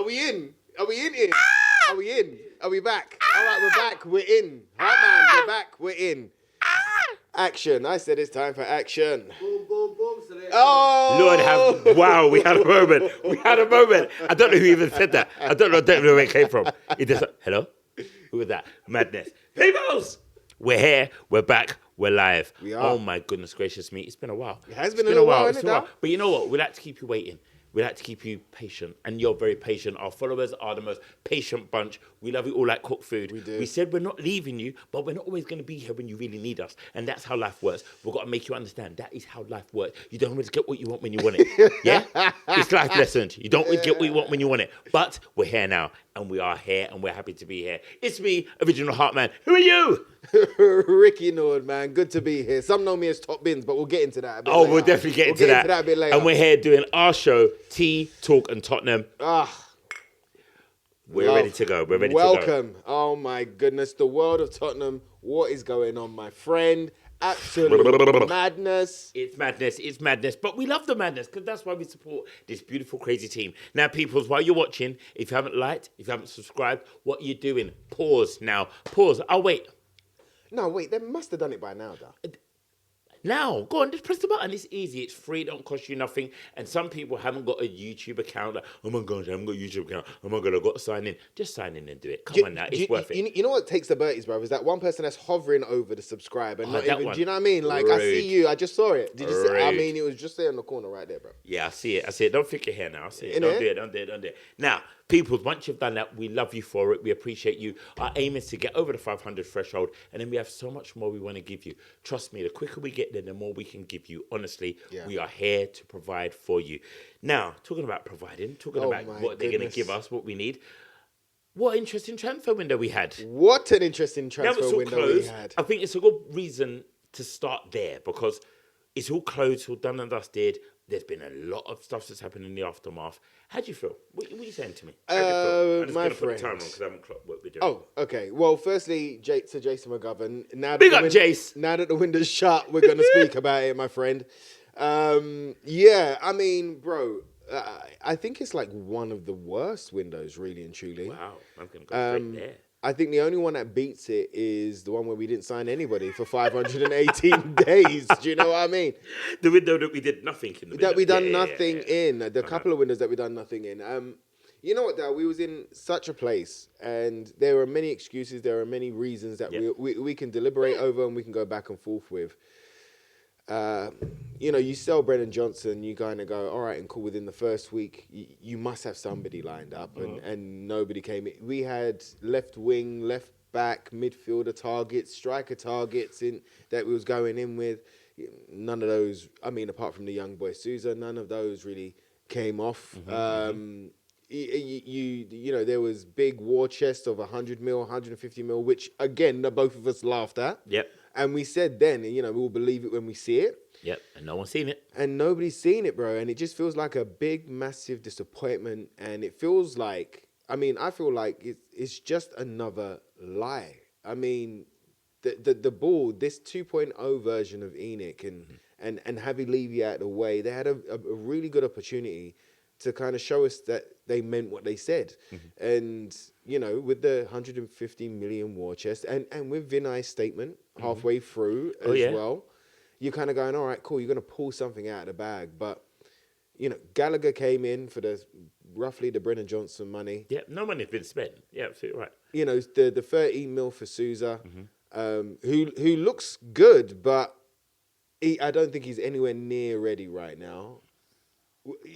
Are we in? Are we in here? Are we in? Are we back? All right, we're back. We're in. Heartman, we're back. We're in. Action. I said it's time for action. Boom, boom, boom. So Oh! Wow, we had a moment. I don't know who even said that. I don't know where it came from. It just, hello? Who was that? Madness. Peoples! We're here. We're back. We're live. We are. Oh, my goodness gracious me. It's been a while. It has been a little while, It's hasn't been a it, while. But you know what? We like to keep you waiting. We like to keep you patient, and you're very patient. Our followers are the most patient bunch. We love you all like cooked food. We do. We said we're not leaving you, but we're not always going to be here when you really need us, and that's how life works. We've got to make you understand that is how life works. You don't always get what you want when you want it. Yeah? It's life lessons. You don't always get what you want when you want it. But we're here now, and we are here, and we're happy to be here. It's me, Original Heartman. Who are you? Ricky Nord, man. Good to be here. Some know me as Top Bins, but we'll get into that a bit later. We'll definitely get into that a bit later. And we're here doing our show, Talk Tottenham. We're ready to go. Welcome. Oh, my goodness. The world of Tottenham. What is going on, my friend? Absolute madness. It's madness. But we love the madness because that's why we support this beautiful, crazy team. Now, peoples, while you're watching, if you haven't liked, if you haven't subscribed, what are you doing? Pause now. Pause. I'll wait. No, wait. They must have done it by now, though. Now, go on, just press the button. It's easy. It's free. It don't cost you nothing. And some people haven't got a YouTube account. Like, oh, my gosh, I haven't got a YouTube account. Oh, my God, I've got to sign in. Just sign in and do it. Come on now. It's worth it. You know what takes the Berties, bro? Is that one person that's hovering over the subscribe and not even... One. Do you know what I mean? Like, Rude. I see you. I just saw it. Did you see it? I Rude. mean, it was just there in the corner right there, bro. Yeah, I see it. Don't think your hair now. I see it. In Don't it? do it. Now, people, once you've done that, we love you for it. We appreciate you. Our aim is to get over the 500 threshold, and then we have so much more we want to give you. Trust me, the quicker we get there, the more we can give you. Honestly, we are here to provide for you. Now, talking about providing, what they're going to give us, what we need. What interesting transfer window we had. What an interesting Now it's transfer all window closed. we had. I think it's a good reason to start there because it's all closed, all done and dusted. There's been a lot of stuff that's happened in the aftermath. How do you feel? What are you saying to me? How do you feel? I'm just my going to put the friend. timer on because I haven't clocked what we're doing. Oh, okay. Well, firstly, to Jason McGovern. Now that Big up, Jace. Now that the window's shut, we're going to speak about it, my friend. Yeah, I mean, bro, I think it's like one of the worst windows, really and truly. Wow, I'm going to go straight there. I think the only one that beats it is the one where we didn't sign anybody for 518 days. Do you know what I mean? The window that we did nothing in. That we done nothing in. The couple of windows that we done nothing in. You know what, Dal? We was in such a place, and there are many excuses. There are many reasons that we can deliberate over, and we can go back and forth with. You know, you sell Brennan Johnson, you kind of go, all right, and cool. Within the first week, you must have somebody lined up, and nobody came in. We had left wing, left back, midfielder targets, striker targets that we was going in with. None of those, I mean, apart from the young boy Sousa, none of those really came off. You know, there was big war chest of 100 mil, 150 mil, which again, both of us laughed at. Yep. And we said then, you know, we'll believe it when we see it. Yep, and no one's seen it. And nobody's seen it, bro. And it just feels like a big, massive disappointment. And it feels like, I mean, I feel like it's just another lie. I mean, the ball, this 2.0 version of Enoch and Javi Levy out of the way, they had a really good opportunity to kind of show us that they meant what they said. And, you know, with the 150 million war chest and with Vinay's statement halfway through as well, you're kind of going, all right, cool, you're going to pull something out of the bag. But, you know, Gallagher came in for roughly the Brennan Johnson money. Yeah, no money's been spent. Yeah, absolutely right. You know, the 13 mil for Sousa, who looks good, but I don't think he's anywhere near ready right now.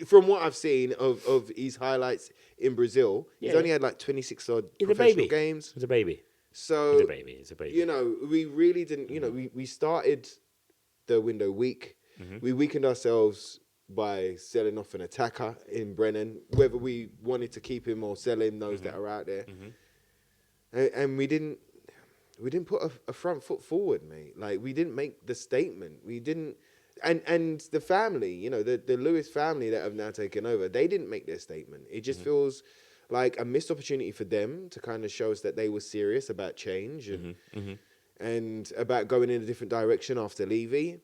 From what I've seen of his highlights in Brazil, he's only had like 26 odd professional games. He's a baby. So He's a baby. You know, we really didn't. You know, we started the window weak. We weakened ourselves by selling off an attacker in Brennan, whether we wanted to keep him or sell him, those that are out there. And we didn't put a front foot forward, mate. Like, we didn't make the statement. We didn't. And the family, you know, the Lewis family that have now taken over, they didn't make their statement. It just feels like a missed opportunity for them to kind of show us that they were serious about change and about going in a different direction after Levy.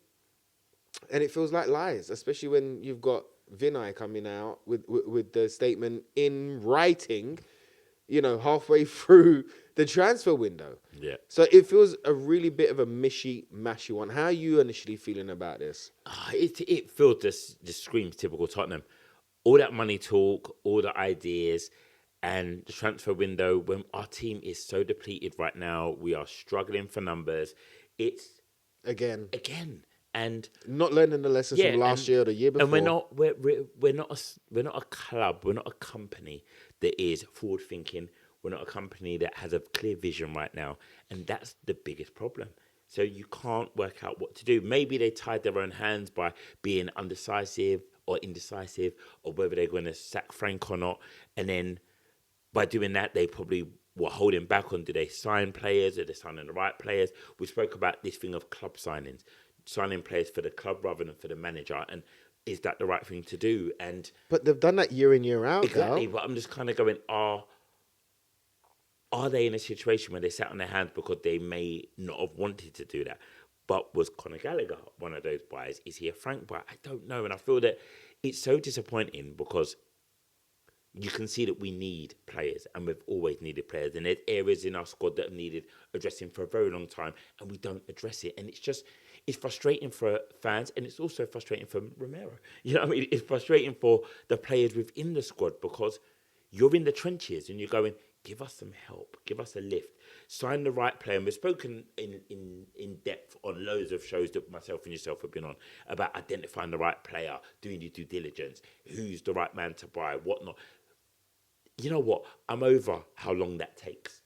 And it feels like lies, especially when you've got Vinay coming out with the statement in writing, halfway through the transfer window. Yeah. So it feels a really bit of a mashy one. How are you initially feeling about this? It feels just screams typical Tottenham. All that money talk, all the ideas, and the transfer window. When our team is so depleted right now, we are struggling for numbers. It's Again, and not learning the lessons yeah, from last year or the year before. and we're not a club, we're not a company that is forward thinking. We're not a company that has a clear vision right now, and that's the biggest problem. So you can't work out what to do. Maybe they tied their own hands by being undecisive or indecisive, or whether they're going to sack Frank or not, and then by doing that, they probably were holding back on, do they sign players? Are they signing the right players? We spoke about this thing of club signings, signing players for the club rather than for the manager. And is that the right thing to do? And But they've done that year in, year out, exactly, Gal. but I'm just kind of going, are they in a situation where they sat on their hands because they may not have wanted to do that? But was Conor Gallagher one of those buys? Is he a Frank buy? I don't know. And I feel that it's so disappointing because you can see that we need players, and we've always needed players. And there's areas in our squad that have needed addressing for a very long time, and we don't address it. And it's frustrating for fans, and it's also frustrating for Romero. You know what I mean? It's frustrating for the players within the squad because you're in the trenches and you're going, give us some help, give us a lift, sign the right player. And we've spoken in depth on loads of shows that myself and yourself have been on about identifying the right player, doing your due diligence, who's the right man to buy, whatnot. You know what? I'm over how long that takes.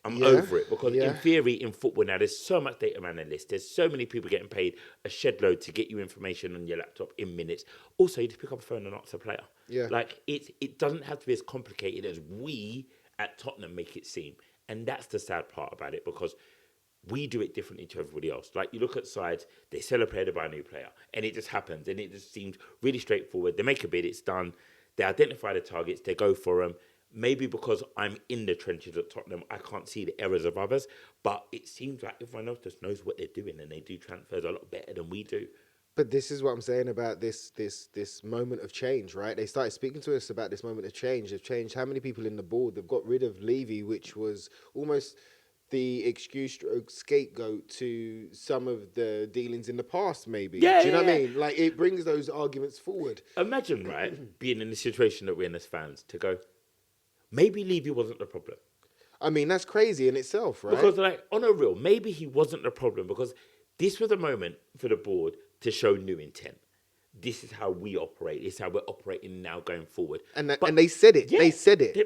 I'm over it because in theory, in football now, there's so much data analysts. There's so many people getting paid a shed load to get you information on your laptop in minutes. Also, you just pick up a phone and ask a player. Yeah. Like, it doesn't have to be as complicated as we at Tottenham make it seem. And that's the sad part about it because we do it differently to everybody else. Like, you look at sides, they sell a player to buy a new player. And it just happens. And it just seems really straightforward. They make a bid, it's done. They identify the targets, they go for them. Maybe because I'm in the trenches at Tottenham, I can't see the errors of others. But it seems like everyone else just knows what they're doing and they do transfers a lot better than we do. But this is what I'm saying about this moment of change, right? They started speaking to us about this moment of change. They've changed how many people in the board. They've got rid of Levy, which was almost the excuse stroke scapegoat to some of the dealings in the past, maybe. Yeah, do you know what yeah. I mean? Like, it brings those arguments forward. Imagine, right, being in the situation that we're in as fans to go, maybe Levy wasn't the problem. I mean, that's crazy in itself, right? Because, like, on a real, maybe he wasn't the problem because this was a moment for the board to show new intent. This is how we operate. This is how we're operating now going forward. And they said it. Yeah, they said it.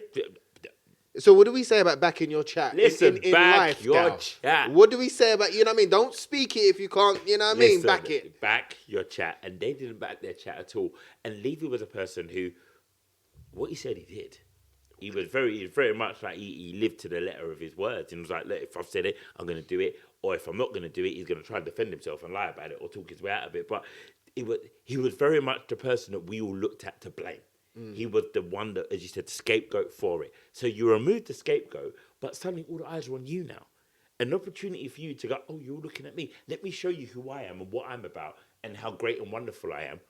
So what do we say about back in your chat? Listen, in back life, your Gal? chat. What do we say about, you know what I mean? Don't speak it if you can't, you know what I mean? Listen, Back it. Back your chat. And they didn't back their chat at all. And Levy was a person who, what he said he did. He was very much like he lived to the letter of his words. And was like, look, if I've said it, I'm going to do it. Or if I'm not going to do it, he's going to try and defend himself and lie about it or talk his way out of it. But he was very much the person that we all looked at to blame. He was the one that, as you said, the scapegoat for it. So you remove the scapegoat, but suddenly all the eyes are on you now. An opportunity for you to go, oh, you're looking at me. Let me show you who I am and what I'm about and how great and wonderful I am.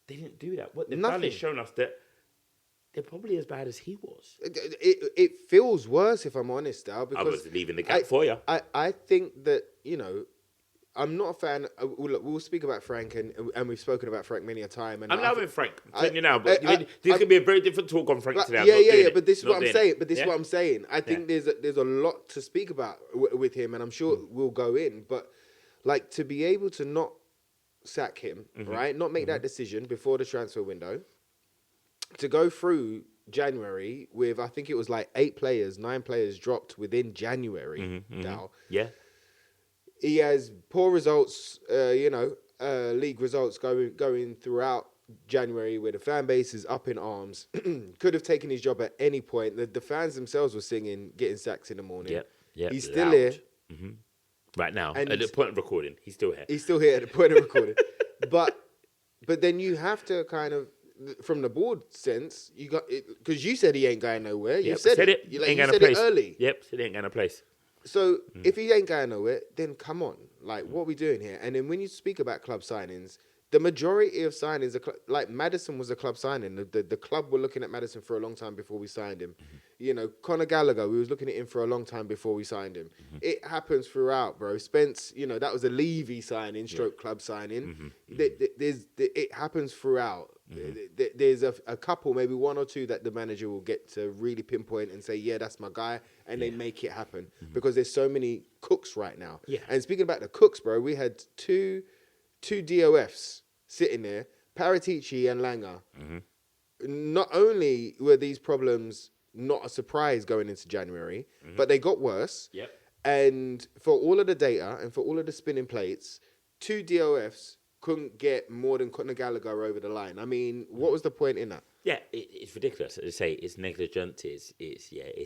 They didn't do that. What they've done is shown us that they're probably as bad as he was. It feels worse, if I'm honest, Al, because I was leaving the gap for you. I think that, I'm not a fan. We'll speak about Frank, and we've spoken about Frank many a time. And I'm now with Frank. I'm telling you now, but this could be a very different talk on Frank today. Yeah. But this is what I'm saying. What I'm saying. I think there's a lot to speak about with him, and I'm sure we'll go in. But like, to be able to not sack him, right? Not make that decision before the transfer window, to go through January with, I think it was like 9 players dropped within January. Now, yeah. He has poor results, league results going throughout January, where the fan base is up in arms. Could have taken his job at any point. The fans themselves were singing "Getting Sacks in the Morning." Yeah. He's still here. Right now, And at the point of recording, he's still here. He's still here at the point of recording. But then you have to kind of, from the board sense, you got it, because you said he ain't going nowhere. You said it. You ain't going said to place. it early. Yep, said he ain't going to place. So if he ain't going nowhere, then come on. Like, what are we doing here? And then when you speak about club signings, the majority of signings, like Maddison was a club signing. The club were looking at Maddison for a long time before we signed him. You know, Conor Gallagher, we was looking at him for a long time before we signed him. It happens throughout, bro. Spence, you know, that was a Levy signing, stroke club signing. It happens throughout. There's a couple, maybe one or two that the manager will get to really pinpoint and say, yeah, that's my guy, and they make it happen because there's so many cooks right now. Yeah. And speaking about the cooks, bro, we had two DOFs sitting there, Paratici and Langer. Not only were these problems not a surprise going into January, but they got worse. Yep. And for all of the data and for all of the spinning plates, two DOFs couldn't get more than Conor Gallagher over the line. I mean, what was the point in that? Yeah, it's ridiculous. As I say, it's negligent. It's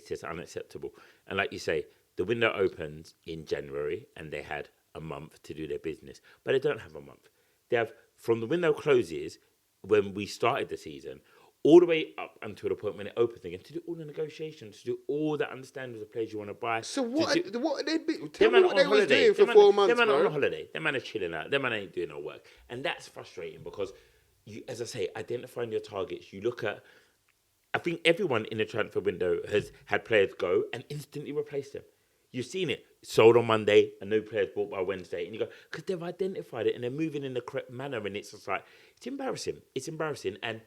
just unacceptable. And like you say, the window opened in January, and they had a month to do their business, but they don't have a month. They have from the window closes when we started the season all the way up until the point when it opens again to do all the negotiations, to do all the understanding of the players you want to buy. So what they be? Them Tell me man what on they was holiday. doing for Them 4 man- months, Them man on bro. holiday. Them man are chilling out. Them man ain't doing no work, and that's frustrating because you, as I say, identifying your targets. You look at. I think everyone in the transfer window has had players go and instantly replace them. You've seen it. Sold on Monday, a new player's bought by Wednesday. And you go, because they've identified it and they're moving in the correct manner. And it's just like, it's embarrassing. It's embarrassing. And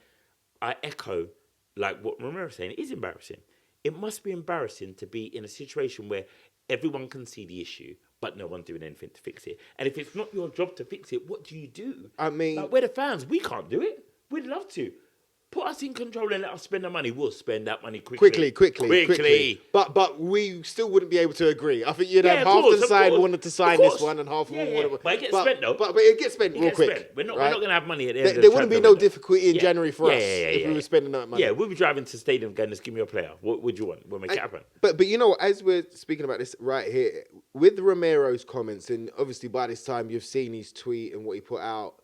I echo, like what Romero's saying, it is embarrassing. It must be embarrassing to be in a situation where everyone can see the issue, but no one's doing anything to fix it. And if it's not your job to fix it, what do you do? I mean... Like, we're the fans. We can't do it. We'd love to. Put us in control and let us spend the money. We'll spend that money quickly. Quickly. But we still wouldn't be able to agree. I think you'd have half the side wanted to sign this one and half of them wanted... But it gets spent, though. But it gets spent real quick. Spent. We're not going to have money at the end of the There wouldn't be no window. difficulty in January for us if we were spending that money. Yeah, we'll be driving to the stadium going, just give me a player. What would you want? We'll make it happen. But you know, as we're speaking about this right here, with Romero's comments, and obviously by this time you've seen his tweet and what he put out,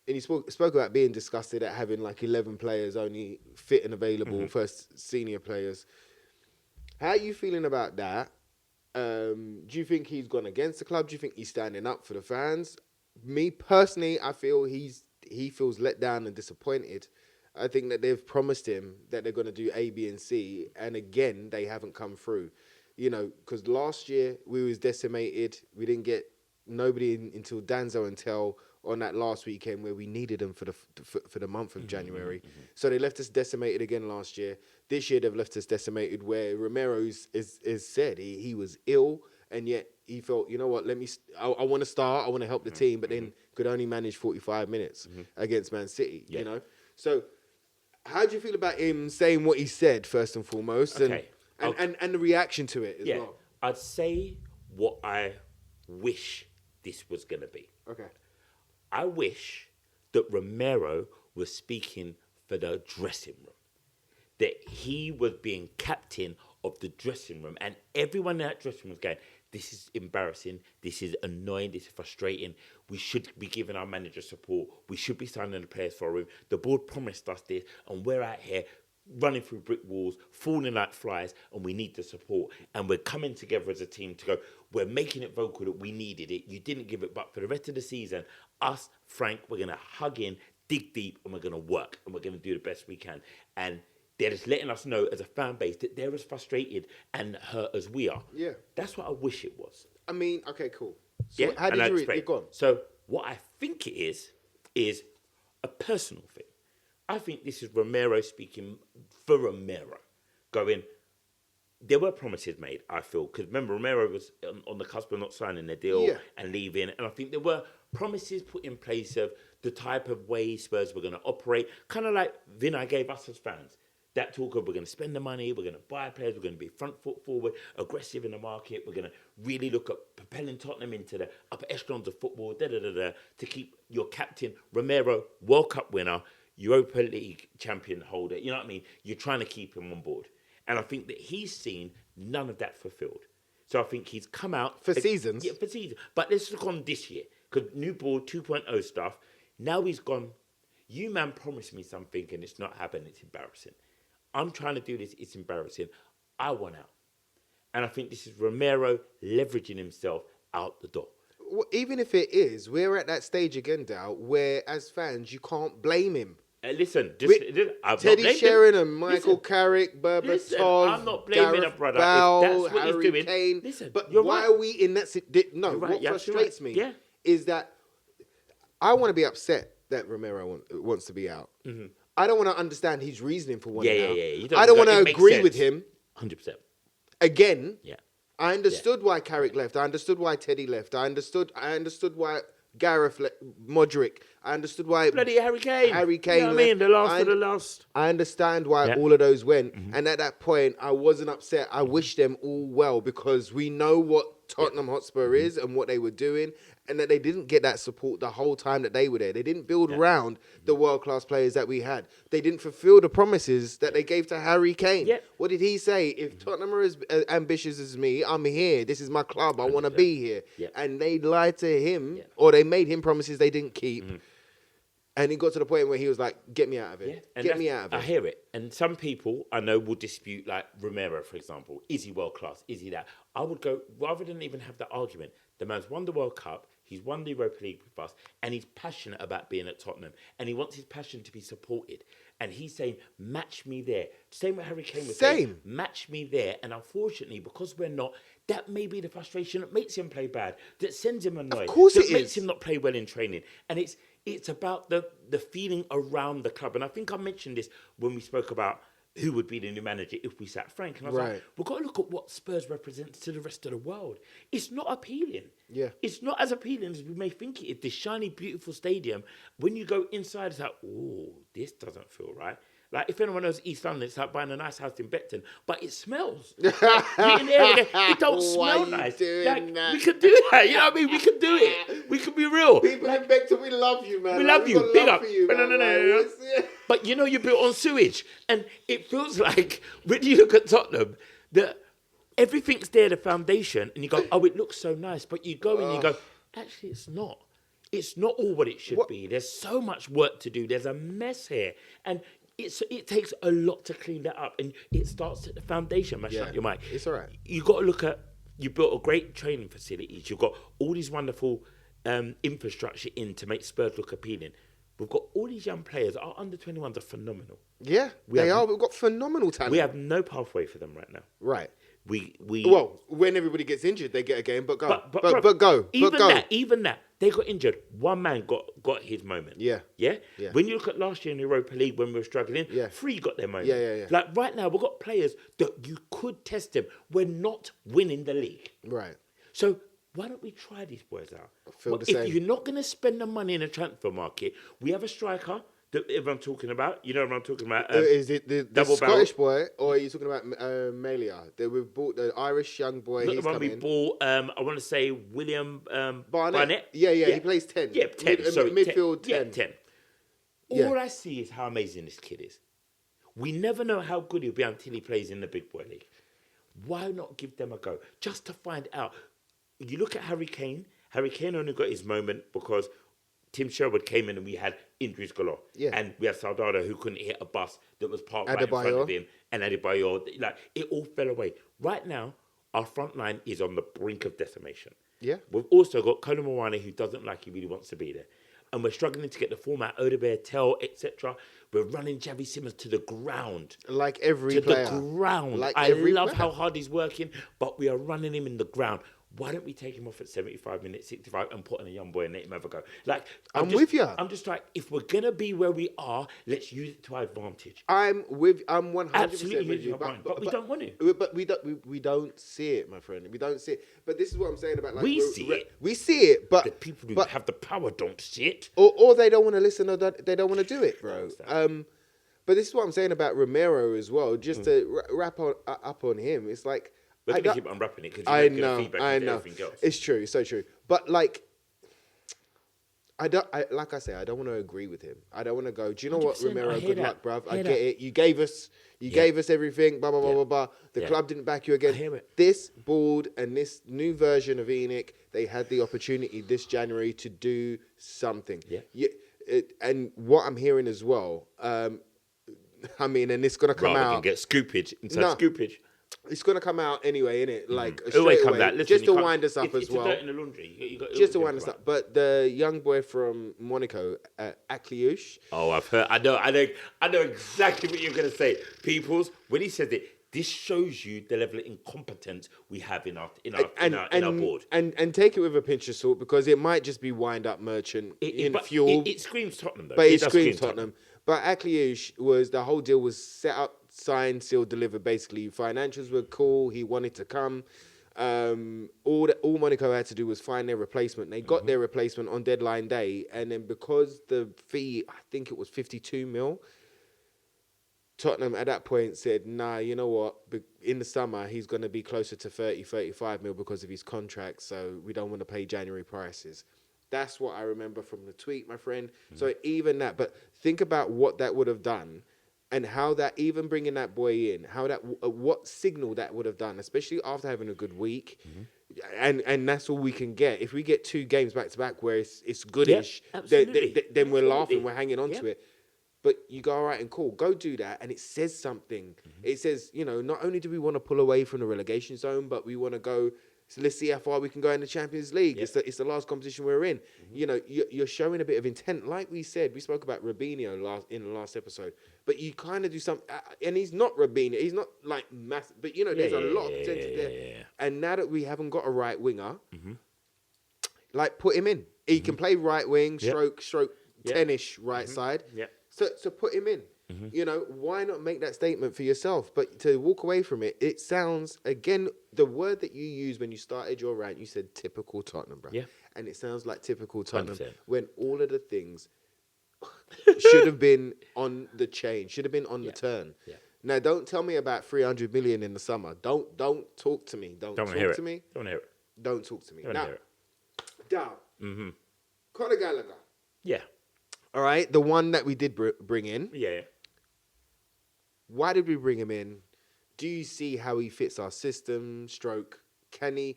and he spoke about being disgusted at having like 11 players only fit and available, first senior players. How are you feeling about that? Do you think he's gone against the club? Do you think he's standing up for the fans? Me personally, I feel he feels let down and disappointed. I think that they've promised him that they're going to do A, B, and C, and again, they haven't come through. You know, because last year we was decimated. We didn't get nobody until Danzo and Tell on that last weekend where we needed them for the month of January. So they left us decimated again last year. This year they've left us decimated where Romero is said he was ill, and yet he felt, you know what, I want to start, I want to help the team, but then could only manage 45 minutes against Man City, you know? So how do you feel about him saying what he said, first and foremost, and the reaction to it as well? I'd say what I wish this was going to be. Okay. I wish that Romero was speaking for the dressing room, that he was being captain of the dressing room, and everyone in that dressing room was going, this is embarrassing, this is annoying, this is frustrating, we should be giving our manager support, we should be signing the players for him, the board promised us this, and we're out here running through brick walls, falling like flies, and we need the support. And we're coming together as a team to go, we're making it vocal that we needed it. You didn't give it, but for the rest of the season, us, Frank, we're going to hug in, dig deep, and we're going to work, and we're going to do the best we can. And they're just letting us know as a fan base that they're as frustrated and hurt as we are. Yeah. That's what I wish it was. I mean, okay, cool. So how did you read it? Go on. So what I think it is a personal thing. I think this is Romero speaking for Romero, going, there were promises made, I feel, because remember, Romero was on the cusp of not signing their deal and leaving, and I think there were promises put in place of the type of way Spurs were going to operate, kind of like Vinay gave us as fans. That talk of we're going to spend the money, we're going to buy players, we're going to be front foot forward, aggressive in the market, we're going to really look at propelling Tottenham into the upper echelons of football, to keep your captain, Romero, World Cup winner, Europa League champion holder, you know what I mean? You're trying to keep him on board. And I think that he's seen none of that fulfilled. So I think he's come out... For seasons? Yeah, for seasons. But let's look on this year. Because new board 2.0 stuff, now he's gone, you man promised me something and it's not happening, it's embarrassing. I'm trying to do this, it's embarrassing. I want out. And I think this is Romero leveraging himself out the door. even if it is, we're at that stage again, Dow, where as fans you can't blame him. Listen, I'm Teddy not blaming Sheringham, him. Michael Carrick, Berbatov, I'm not blaming Gareth a brother. Bale, If that's what Harry he's doing, Kane. listen, But you're why right. are we in that? No, You're right, what you're absolutely frustrates right. me Yeah. is that I want to be upset that Romero wants to be out. Mm-hmm. I don't want to understand his reasoning for wanting out. You I don't want it to makes agree sense. with him. 100%. Again, Yeah. I understood why Carrick left. I understood why Teddy left. I understood why Gareth Modric. I understood why Bloody Harry Kane. Harry You Kane know what I mean? The last left. of the last. I understand why Yeah. all of those went. And at that point, I wasn't upset. I wish them all well because we know what Tottenham Hotspur is and what they were doing, and that they didn't get that support the whole time that they were there. They didn't build around the world-class players that we had. They didn't fulfill the promises that they gave to Harry Kane. Yeah. What did he say? If Tottenham are as ambitious as me, I'm here. This is my club. I want to be here. Yeah. And they lied to him, or they made him promises they didn't keep. And he got to the point where he was like, get me out of it. And Get me out of it. I hear it. And some people I know will dispute, like Romero, for example. Is he world class? Is he that? I would go, rather than even have that argument, the man's won the World Cup, he's won the Europa League with us, and he's passionate about being at Tottenham. And he wants his passion to be supported. And he's saying, match me there. Same with Harry Kane was saying, match me there. And unfortunately, because we're not, that may be the frustration that makes him play bad, that sends him annoyed, Of course that it makes is. him not play well in training. And it's about the feeling around the club. And I think I mentioned this when we spoke about who would be the new manager if we sat Frank. And I was like, we've got to look at what Spurs represents to the rest of the world. It's not appealing. Yeah. It's not as appealing as we may think it is. This shiny, beautiful stadium, when you go inside, it's like, oh, this doesn't feel right. Like, if anyone knows East London, it's like buying a nice house in Beckton, but it smells. Like, you're in the area, it don't smell nice. Like, we could do that, you know what I mean? We could do it. We could be real. People in Beckton, we love you, man. We love you. Big up. No. But you know you're built on sewage. And it feels like, when you look at Tottenham, that everything's there, the foundation, and you go, oh, it looks so nice. But you go and you go, actually, it's not. It's not all what it should be. There's so much work to do. There's a mess here. And it takes a lot to clean that up. And it starts at the foundation, mash up your mic. It's all right. You got to look at, you built a great training facilities. You've got all these wonderful infrastructure in to make Spurs look appealing. We've got all these young players. Our under-21s are phenomenal. Yeah, they are. We've got phenomenal talent. We have no pathway for them right now. Right. Well, when everybody gets injured, they get a game, but go. But go. Even that, they got injured. One man got his moment. Yeah. When you look at last year in the Europa League when we were struggling, three got their moment. Yeah. Like right now, we've got players that you could test them. We're not winning the league. Right. So why don't we try these boys out? The same. If you're not going to spend the money in the transfer market, we have a striker that everyone's talking about. You know what I'm talking about? Is it the double Scottish boy, or are you talking about Melia? We've bought the Irish young boy. Not He's the one we coming. bought. I want to say William Barnett. Yeah. He plays 10. Yeah, 10. Midfield 10. Yeah, 10. All I see is how amazing this kid is. We never know how good he'll be until he plays in the big boy league. Why not give them a go? Just to find out. You look at Harry Kane. Harry Kane only got his moment because Tim Sherwood came in and we had injuries galore. Yeah. And we had Saldado who couldn't hit a bus that was parked right in front of him. And Adebayor. Like, it all fell away. Right now, our front line is on the brink of decimation. Yeah. We've also got Colin Mowane who doesn't like he really wants to be there. And we're struggling to get the format, Odebear, Tell, etc. We're running Javi Simmons to the ground. Like every player. To the ground. Like I every love player. how hard he's working, but we are running him in the ground. Why don't we take him off at 75 minutes, 65, and put in a young boy and let him have a go? Like, I'm with you. I'm just like, if we're going to be where we are, let's use it to our advantage. I'm 100% Absolutely with you. but we don't want to. But we don't see it, my friend. We don't see it. But this is what I'm saying about like We see it. We see it, but The people who have the power don't see it. or they don't want to listen, or they don't want to do it, bro. But this is what I'm saying about Romero as well. Just to wrap up on him, it's like We're going to keep unwrapping it because I you don't know, get feedback I into know. everything else. It's true, so true. But like, like I say, I don't want to agree with him. I don't want to go, do you know what, 100%, Romero, I hear good that. luck, bruv. I Hear get that. it. You gave us everything, blah, blah, blah, blah, blah. The Yeah. club didn't back you again. I hear it. This board and this new version of Enoch, they had the opportunity this January to do something. Yeah. And what I'm hearing as well, I mean, and it's going to come Rather out. than get scoopage inside scoopage. It's gonna come out anyway, innit? Like It always straight comes away, out. Listen, just you to can't, wind us up as it's well. dirt in the laundry. It Just to always wind us come out. up. But the young boy from Monaco, Akliouche, Oh, I've heard. I know exactly what you're going to say. Peoples, when he said it, this shows you the level of incompetence we have in our board. and take it with a pinch of salt because it might just be wind up merchant in But fuel, it screams Tottenham though. but it It does screams scream Tottenham. But Akliouche was the whole deal was set up, signed, sealed, delivered. Basically, financials were cool. He wanted to come. All Monaco had to do was find their replacement. They got their replacement on deadline day, and then because the fee, I think it was 52 mil. Tottenham at that point said, nah, you know what? In the summer, he's going to be closer to 30, 35 mil because of his contract. So we don't want to pay January prices. That's what I remember from the tweet, my friend. So even that, but think about what that would have done and how that, even bringing that boy in, how that, what signal that would have done, especially after having a good week. And that's all we can get. If we get 2 games back to back where it's goodish, absolutely. then we're laughing, Absolutely. we're hanging on to it. But you go, all right, and cool, go do that. And it says something. It says, not only do we want to pull away from the relegation zone, but we want to go, so let's see how far we can go in the Champions League. It's the last competition we're in. You're showing a bit of intent. Like we said, we spoke about Robinho in the last episode. But you kind of do something, and he's not Robinho. He's not like massive. But, there's a lot of potential there. And now that we haven't got a right winger, like, put him in. He can play right wing, stroke 10-ish right side. So put him in. Why not make that statement for yourself? But to walk away from it, it sounds, again, the word that you used when you started your rant, you said typical Tottenham, bro. Yeah. And it sounds like typical Tottenham 100%. when all of the things should have been on the chain, should have been on the turn. Yeah. Now, don't tell me about 300 million in the summer. Don't talk to me. Don't talk to me. Don't hear it. Don't talk to me. Don't Now, hear it. down. Conor Gallagher. Yeah. All right, the one that we did bring in. Yeah. Why did we bring him in? Do you see how he fits our system? Stroke, can he?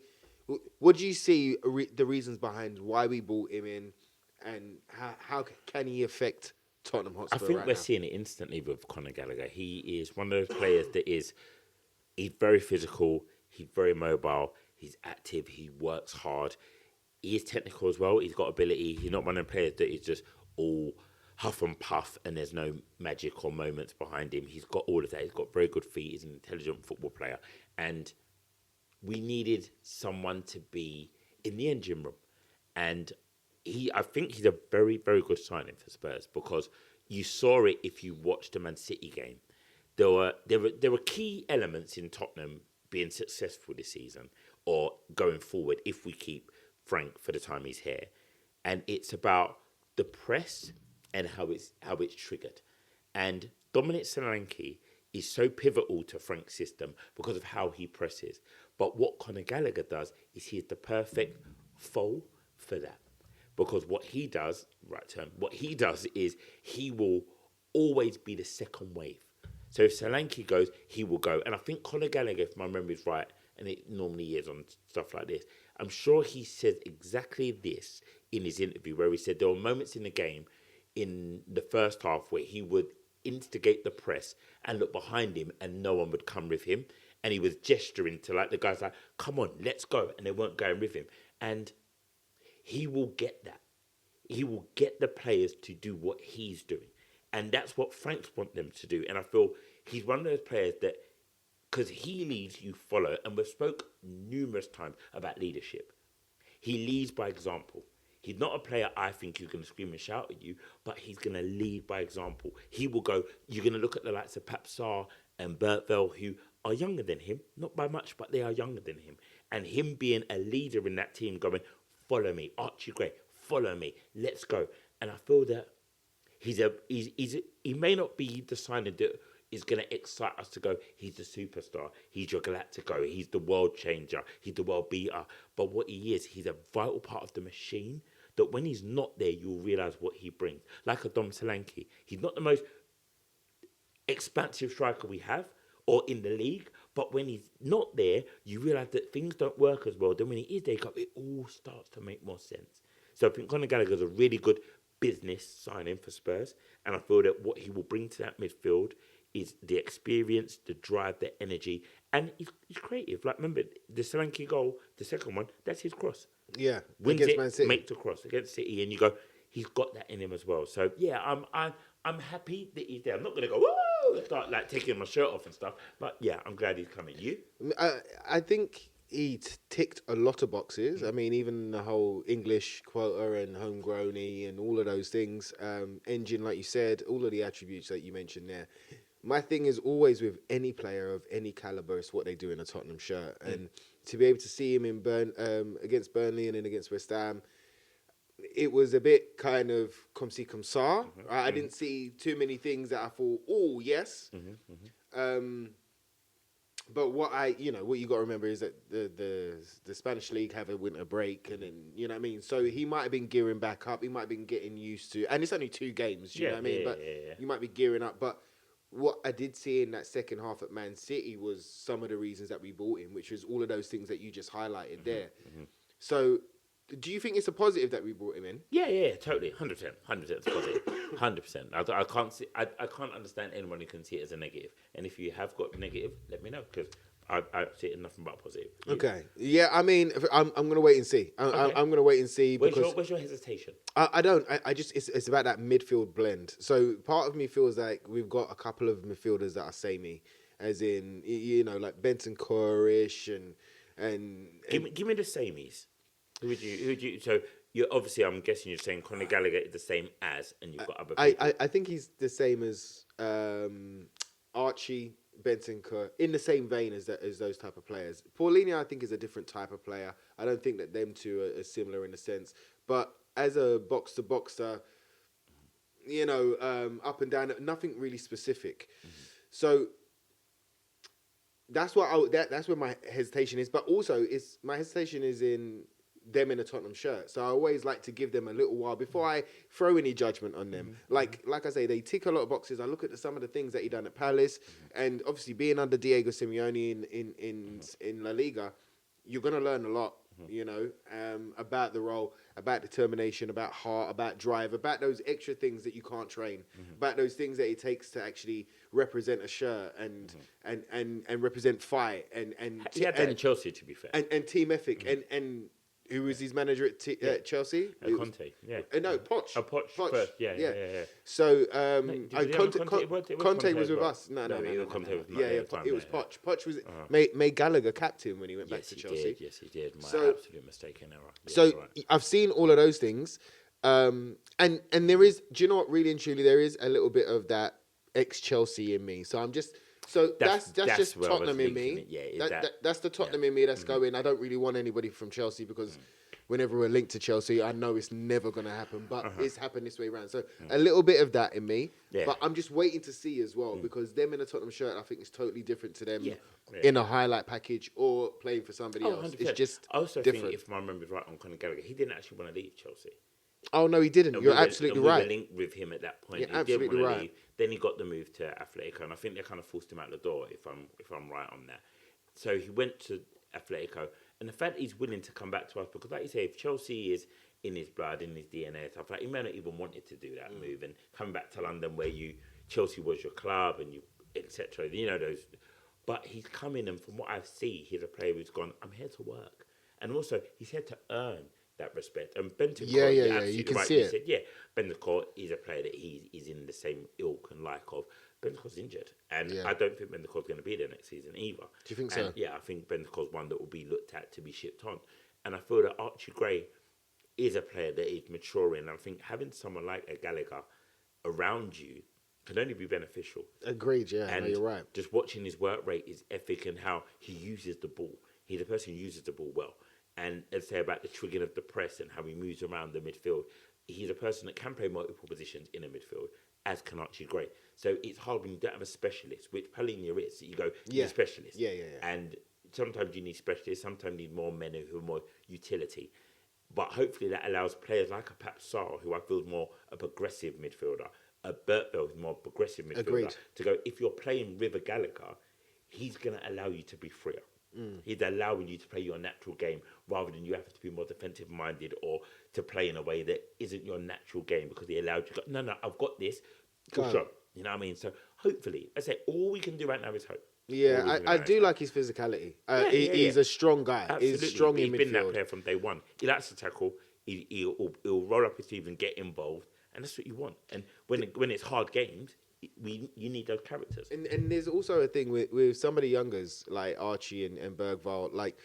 What do you see the reasons behind why we brought him in, and how can he affect Tottenham Hotspur? I think right we're now? seeing it instantly with Conor Gallagher. He is one of those players he's very physical, he's very mobile, he's active, he works hard. He is technical as well. He's got ability. He's not one of the players that is just all huff and puff and there's no magic or moments behind him. He's got all of that. He's got very good feet. He's an intelligent football player. And we needed someone to be in the engine room. And I think he's a very, very good signing for Spurs because you saw it if you watched the Man City game. There were key elements in Tottenham being successful this season or going forward if we keep Frank for the time he's here. And it's about the press and how it's triggered. And Dominic Solanke is so pivotal to Frank's system because of how he presses. But what Conor Gallagher does is he's the perfect foal for that. Because what he does is he will always be the second wave. So if Solanke goes, he will go. And I think Conor Gallagher, if my memory is right, and it normally is on stuff like this, I'm sure he said exactly this in his interview where he said there were moments in the game in the first half where he would instigate the press and look behind him and no one would come with him. And he was gesturing to like the guys like, come on, let's go. And they weren't going with him. And he will get that. He will get the players to do what he's doing. And that's what Franks want them to do. And I feel he's one of those players that, because he leads, you follow. And we've spoke numerous times about leadership. He leads by example. He's not a player I think who's going to scream and shout at you, but he's going to lead by example. He will go, you're going to look at the likes of Pap Sarr and Bertville, who are younger than him, not by much, but they are younger than him. And him being a leader in that team going, follow me, Archie Gray, follow me, let's go. And I feel that he may not be the signing that is going to excite us to go, he's the superstar, he's your Galactico, he's the world changer, he's the world beater. But what he is, he's a vital part of the machine that when he's not there, you'll realise what he brings. Like a Dom Solanke, he's not the most expansive striker we have or in the league, but when he's not there, you realise that things don't work as well. Then when he is there, it all starts to make more sense. So I think Conor Gallagher is a really good business signing for Spurs, and I feel that what he will bring to that midfield is the experience, the drive, the energy, and he's creative. Like, remember, the Solanke goal, the second one, that's his cross. Yeah, Wins against it, Man City. makes the cross against City, and you go, he's got that in him as well. So, yeah, I'm happy that he's there. I'm not going to go, whoa, start like taking my shirt off and stuff. But, yeah, I'm glad he's coming. You? I think he ticked a lot of boxes. I mean, even the whole English quota and homegrowny and all of those things. Engine, like you said, all of the attributes that you mentioned there. My thing is always with any player of any caliber, it's what they do in a Tottenham shirt. And to be able to see him in against Burnley and then against West Ham, it was a bit kind of comme si comme ça. I didn't see too many things that I thought, oh, yes. But what what you got to remember is that the Spanish league have a winter break, and then you know what I mean. So he might have been gearing back up. He might have been getting used to, and it's only 2 games. You know what I mean? But you might be gearing up. But what I did see in that second half at Man City was some of the reasons that we bought him, which was all of those things that you just highlighted there. So, do you think it's a positive that we brought him in? Yeah, totally, 100%, 100% positive, 100%. I can't see, I can't understand anyone who can see it as a negative. And if you have got negative, let me know, because I see it nothing but positive. Okay, yeah, I mean, I'm gonna wait and see. I'm gonna wait and see because where's your hesitation? I don't. I just it's about that midfield blend. So part of me feels like we've got a couple of midfielders that are samey, as in like Benton Corish and Give me the samies. Who would you? So you obviously, I'm guessing you're saying Conor Gallagher is the same as, and you've got other people. I think he's the same as Archie, Bentancur, in the same vein as those type of players. Paulinho, I think, is a different type of player. I don't think that them two are similar in a sense. But as a box-to-boxer, up and down, nothing really specific. So that's what that's where my hesitation is. But also, my hesitation is in them in a Tottenham shirt. So I always like to give them a little while before I throw any judgment on them. Like I say, they tick a lot of boxes. I look at some of the things that he done at Palace, and obviously being under Diego Simeone in La Liga, you're gonna learn a lot. About the role, about determination, about heart, about drive, about those extra things that you can't train, about those things that it takes to actually represent a shirt and represent fight and He had that in Chelsea, to be fair. and team ethic and who was his manager at Chelsea? Conte, yeah. No, Poch. Poch first, yeah. So Conte Conte was with well? us. No. Conte was It was Poch. Poch was made Gallagher captain when he went back to Chelsea. Yes, he did. My absolute mistake in error. Yeah, So right. I've seen all of those things, and there is. Do you know what? Really and truly, there is a little bit of that ex-Chelsea in me. So I'm just. So that's just Tottenham in me. That's the Tottenham in me that's going. I don't really want anybody from Chelsea because whenever we're linked to Chelsea, I know it's never going to happen. But it's happened this way around. So a little bit of that in me. Yeah. But I'm just waiting to see as well because them in a Tottenham shirt, I think, is totally different to them in a highlight package or playing for somebody else. 100%. It's just I also different. think, if my memory is right on Conor Gallagher, he didn't actually want to leave Chelsea. Oh no, he didn't. You're absolutely right. We were linked with him at that point. You're he absolutely didn't want right. to leave. Then he got the move to Atletico, and I think they kind of forced him out the door. If I'm right on that, so he went to Atletico, and the fact that he's willing to come back to us, because like you say, if Chelsea is in his blood, in his DNA, stuff like, he may not even wanted to do that move, and coming back to London where Chelsea was your club and you etc. Those, but he's coming, and from what I see, he's a player who's gone, I'm here to work, and also he's here to earn that respect. And Bentancur, you can see it. Said, Bentancur is a player that he's in the same ilk and like of. Bentancur's injured, and I don't think Bentancur's going to be there next season either. Do you think so? Yeah, I think Bentancur's one that will be looked at to be shipped on. And I feel that Archie Gray is a player that is maturing. And I think having someone like a Gallagher around you can only be beneficial. Agreed, yeah, and no, you're right. Just watching his work rate, his ethic, and how he uses the ball. He's a person who uses the ball well. And let's say about the triggering of the press and how he moves around the midfield. He's a person that can play multiple positions in a midfield, as can Archie Gray. So it's hard when you don't have a specialist, which Paulinho is. You go, you're a specialist. Yeah. And sometimes you need specialists, sometimes you need more men who are more utility. But hopefully that allows players like a Pat Sarr, who I feel is more a progressive midfielder, a Bertbell, who's more progressive midfielder, Agreed. to go, if you're playing with a Gallagher, he's going to allow you to be freer. He's allowing you to play your natural game rather than you have to be more defensive minded or to play in a way that isn't your natural game, because he allowed you to go, no, I've got this, push up. You know what I mean? So hopefully, I say all we can do right now is hope. Yeah, All we can I right now is do hope. like his physicality. Yeah. He's a strong guy. He's Absolutely. strong But in he's been that midfield. player from day one. He likes to tackle. He'll roll up his sleeve and get involved, and that's what you want. And when it's hard games, you need those characters. And there's also a thing with some of the youngers like Archie and Bergvall, like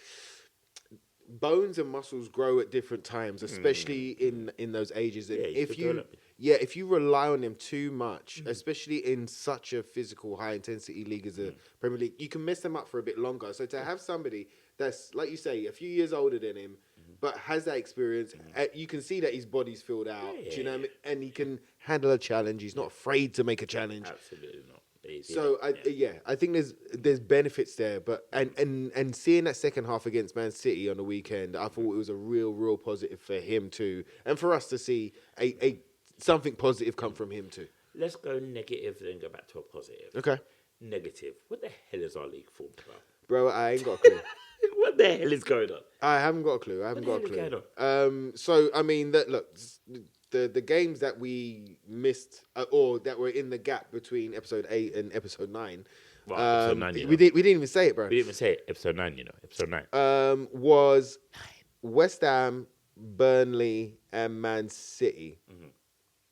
bones and muscles grow at different times, especially in those ages. And Yeah, he's if still you developing. if you rely on him too much, especially in such a physical, high intensity league as the Premier League, you can mess them up for a bit longer. So to have somebody that's like you say, a few years older than him, but has that experience, you can see that his body's filled out. Do you know what I mean? And he can handle a challenge. He's not afraid to make a challenge. Absolutely not. So I think there's benefits there, but and seeing that second half against Man City on the weekend, I thought it was a real positive for him too, and for us to see a something positive come from him too. Let's go negative, then go back to a positive. Okay, Negative. What the hell is our league formed about? bro, I ain't got a clue. What the hell is going on? I haven't got a clue. I haven't got a What the hell is clue. So I mean that look. The games that we missed or that were in the gap between episode 8 and episode 9, Well, episode 9, we didn't even say it, bro. We didn't even say it. Episode 9, Episode 9. Was West Ham, Burnley, and Man City.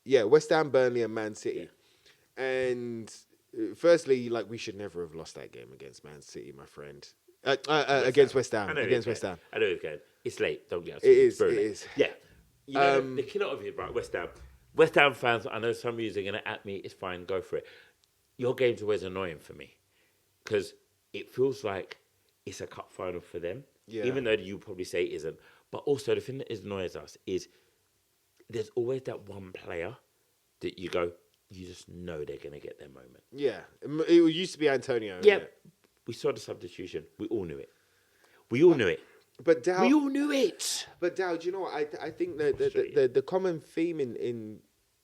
Yeah, West Ham, Burnley, and Man City. Yeah. And firstly, like we should never have lost that game against Man City, my friend. Against West Ham. Against West Ham. I know it's going. It's late. Don't get us. It is. Yeah. You know, the killer of it, right? West Ham. West Ham fans, I know some of you are going to at me. It's fine. Go for it. Your game's always annoying for me because it feels like it's a cup final for them. Yeah. Even though you probably say it isn't. But also the thing that annoys us is there's always that one player that you go, you just know they're going to get their moment. Yeah. It used to be Antonio. Yeah. We saw the substitution. We all knew it. We all knew it. But Dow, we all knew it. But Dow, do you know what? I think that the common theme in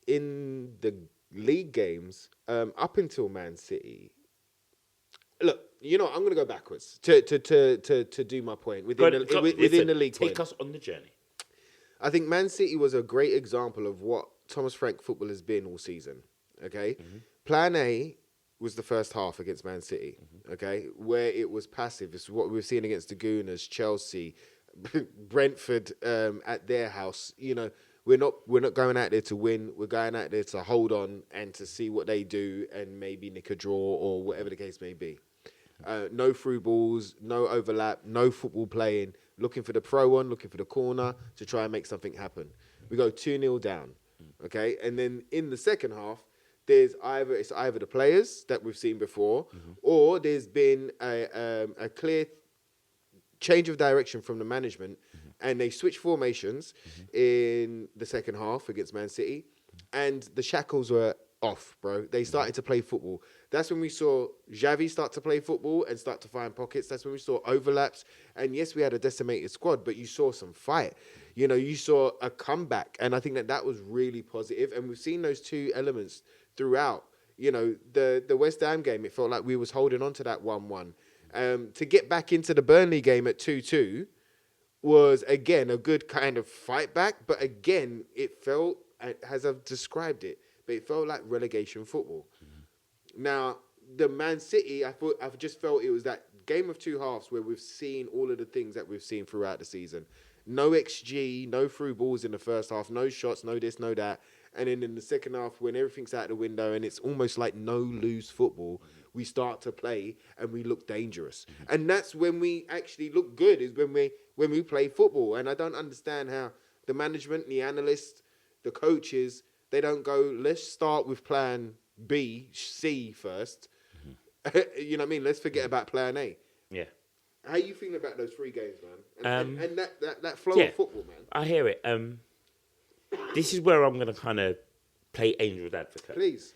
the league games up until Man City. Look, you know, I'm going to go backwards to do my point within the league. Take us on the journey. I think Man City was a great example of what Thomas Frank football has been all season. Okay, Plan A was the first half against Man City, okay, where it was passive. It's what we've seen against the Gooners, Chelsea, Brentford at their house. You know, we're not going out there to win. We're going out there to hold on and to see what they do and maybe nick a draw or whatever the case may be. No through balls, no overlap, no football playing, looking for the throw on, looking for the corner to try and make something happen. We go 2-0 down, okay? And then in the second half, it's either the players that we've seen before, or there's been a clear change of direction from the management, and they switch formations in the second half against Man City, and the shackles were off, bro. They started to play football. That's when we saw Xavi start to play football and start to find pockets. That's when we saw overlaps. And yes, we had a decimated squad, but you saw some fight. You know, you saw a comeback, and I think that was really positive. And we've seen those two elements throughout. You know, the West Ham game, it felt like we was holding on to that 1-1. To get back into the Burnley game at 2-2 was, again, a good kind of fight back. But again, it felt, as I've described it, but it felt like relegation football. Now, the Man City, I've just felt it was that game of two halves where we've seen all of the things that we've seen throughout the season. No XG, no through balls in the first half, no shots, no this, no that. And then in the second half, when everything's out the window and it's almost like no lose football, we start to play and we look dangerous. And that's when we actually look good, is when we play football. And I don't understand how the management, the analysts, the coaches, they don't go, let's start with plan B, C first. You know what I mean? Let's forget about plan A. Yeah. How you feeling about those 3 games, man? And that flow of football, man? I hear it. This is where I'm going to kind of play angel's advocate. Please.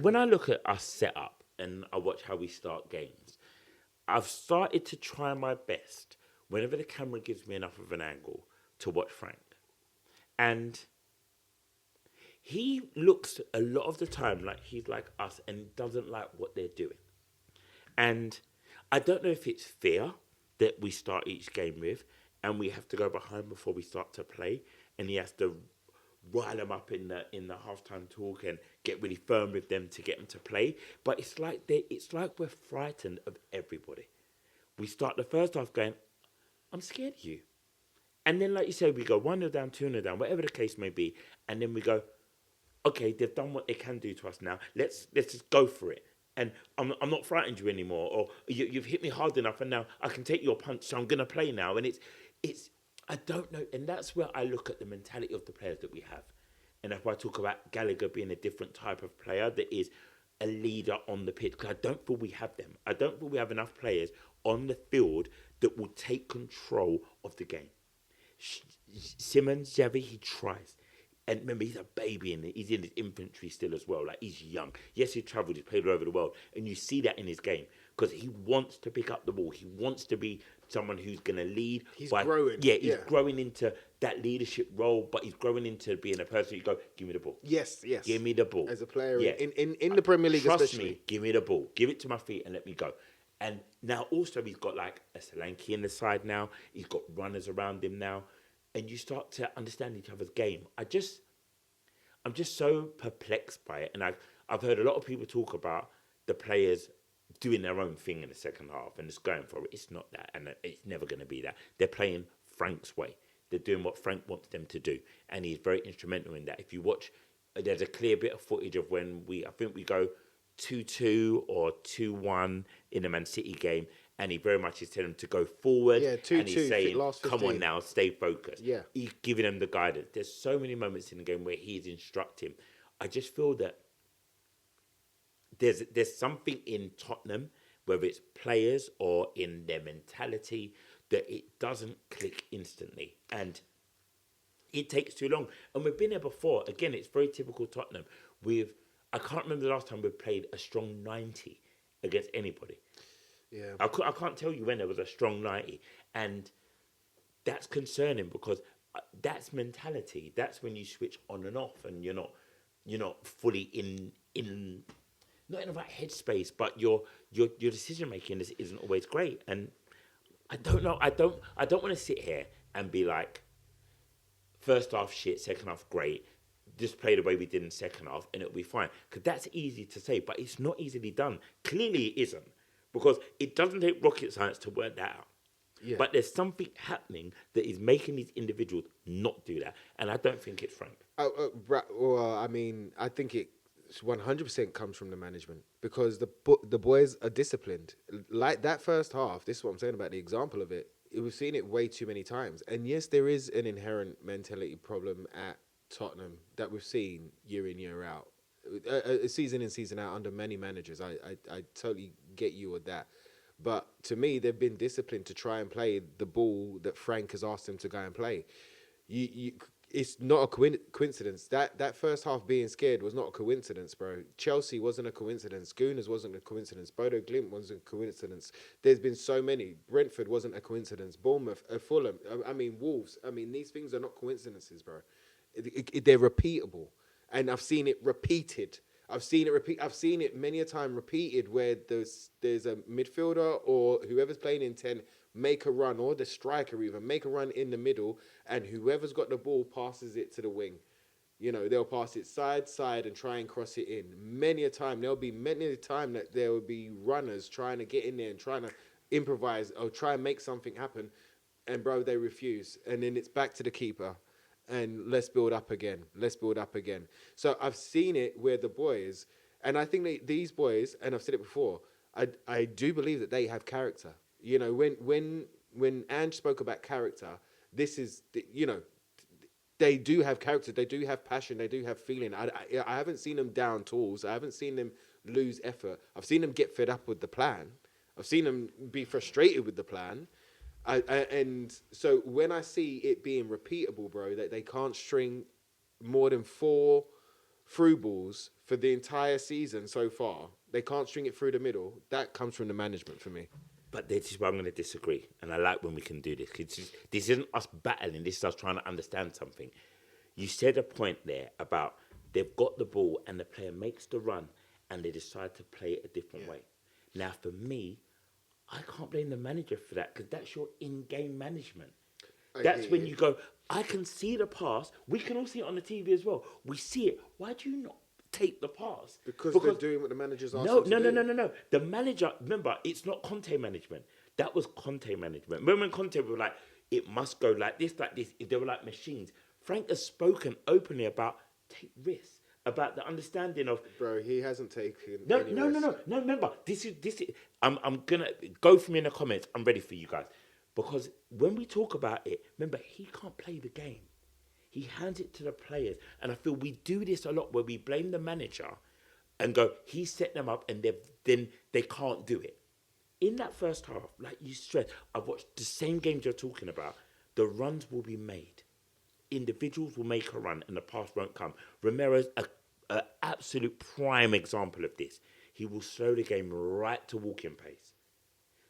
When I look at us set up and I watch how we start games, I've started to try my best, whenever the camera gives me enough of an angle, to watch Frank. And he looks a lot of the time like he's like us and doesn't like what they're doing. And I don't know if it's fear that we start each game with and we have to go behind before we start to play, and he has to rile them up in the halftime talk and get really firm with them to get them to play. But it's like we're frightened of everybody. We start the first half going, I'm scared of you. And then, like you said, we go 1-0 down, 2-0 down, whatever the case may be. And then we go, okay, they've done what they can do to us now. Let's just go for it. And I'm not frightened of you anymore. Or you've hit me hard enough, and now I can take your punch, so I'm going to play now. And it's I don't know. And that's where I look at the mentality of the players that we have. And if I talk about Gallagher being a different type of player that is a leader on the pitch, because I don't feel we have them. I don't feel we have enough players on the field that will take control of the game. Simmons, Xavi, he tries. And remember, he's a baby and he's in his infantry still as well. Like, he's young. Yes, he's travelled, he's played all over the world. And you see that in his game because he wants to pick up the ball. He wants to be someone who's going to lead. He's growing. Yeah, he's growing into that leadership role, but he's growing into being a person you go, give me the ball. Yes. Give me the ball. As a player in the Premier League Trust especially. me, give me the ball. Give it to my feet and let me go. And now also he's got like a Solanke in the side now. He's got runners around him now. And you start to understand each other's game. I'm just so perplexed by it. And I've heard a lot of people talk about the players doing their own thing in the second half and just going for it. It's not that, and it's never going to be that. They're playing Frank's way. They're doing what Frank wants them to do. And he's very instrumental in that. If you watch, there's a clear bit of footage of when I think we go 2-2 or 2-1 in the Man City game, and he very much is telling them to go forward. Yeah, 2-2, and he's saying, last 15. come on now, stay focused. Yeah. He's giving them the guidance. There's so many moments in the game where he's instructing. I just feel that there's something in Tottenham, whether it's players or in their mentality, that it doesn't click instantly. And it takes too long. And we've been there before. Again, it's very typical Tottenham. I can't remember the last time we played a strong 90 against anybody. Yeah. I can't tell you when there was a strong 90. And that's concerning because that's mentality. That's when you switch on and off and you're not fully in not in the right headspace, but your decision making isn't always great. And I don't know. I don't want to sit here and be like, first half shit, second half great. Just play the way we did in second half and it'll be fine. Because that's easy to say, but it's not easily done. Clearly it isn't. Because it doesn't take rocket science to work that out. Yeah. But there's something happening that is making these individuals not do that. And I don't think it's Frank. Well, I mean, I think it 100% comes from the management because the boys are disciplined. Like that first half, this is what I'm saying about the example of it. We've seen it way too many times. And yes, there is an inherent mentality problem at Tottenham that we've seen year in, year out. Season in, season out under many managers. I totally get you with that. But to me, they've been disciplined to try and play the ball that Frank has asked them to go and play. It's not a coincidence. That first half being scared was not a coincidence, bro. Chelsea wasn't a coincidence. Gooners wasn't a coincidence. Bodo Glimt wasn't a coincidence. There's been so many. Brentford wasn't a coincidence. Bournemouth, Fulham, Wolves. These things are not coincidences, bro. They're repeatable. And I've seen it repeated. I've seen it many a time repeated where there's a midfielder or whoever's playing in 10 make a run, or the striker even make a run in the middle, and whoever's got the ball passes it to the wing. They'll pass it side and try and cross it in. Many a time that there will be runners trying to get in there and trying to improvise or try and make something happen, and bro, they refuse. And then it's back to the keeper. And let's build up again. So I've seen it where the boys, and I think these boys, and I've said it before, I do believe that they have character. When Ange spoke about character, this is, they do have character. They do have passion. They do have feeling. I haven't seen them down tools. I haven't seen them lose effort. I've seen them get fed up with the plan. I've seen them be frustrated with the plan. And so when I see it being repeatable, bro, that they can't string more than 4 through balls for the entire season so far, they can't string it through the middle, that comes from the management for me. But this is where I'm going to disagree. And I like when we can do this. This isn't us battling. This is us trying to understand something. You said a point there about they've got the ball and the player makes the run and they decide to play it a different way. Now, for me, I can't blame the manager for that because that's your in-game management. That's when you go, I can see the pass. We can all see it on the TV as well. We see it. Why do you not take the pass? Because they're doing what the managers ask No, them to no, no, do. no, no, no. The manager, remember, it's not Conte management. That was Conte management. Remember when Conte were like, it must go like this, like this. They were like machines. Frank has spoken openly about take risks, about the understanding of. Bro, he hasn't taken No, any no, no, risks. no, no. Remember, this is. I'm gonna go for me in the comments. I'm ready for you guys, because when we talk about it, remember, he can't play the game. He hands it to the players, and I feel we do this a lot where we blame the manager, and go, he set them up, and then they can't do it. In that first half, like you stress, I've watched the same games you're talking about. The runs will be made. Individuals will make a run and the pass won't come. Romero's an absolute prime example of this. He will slow the game right to walking pace.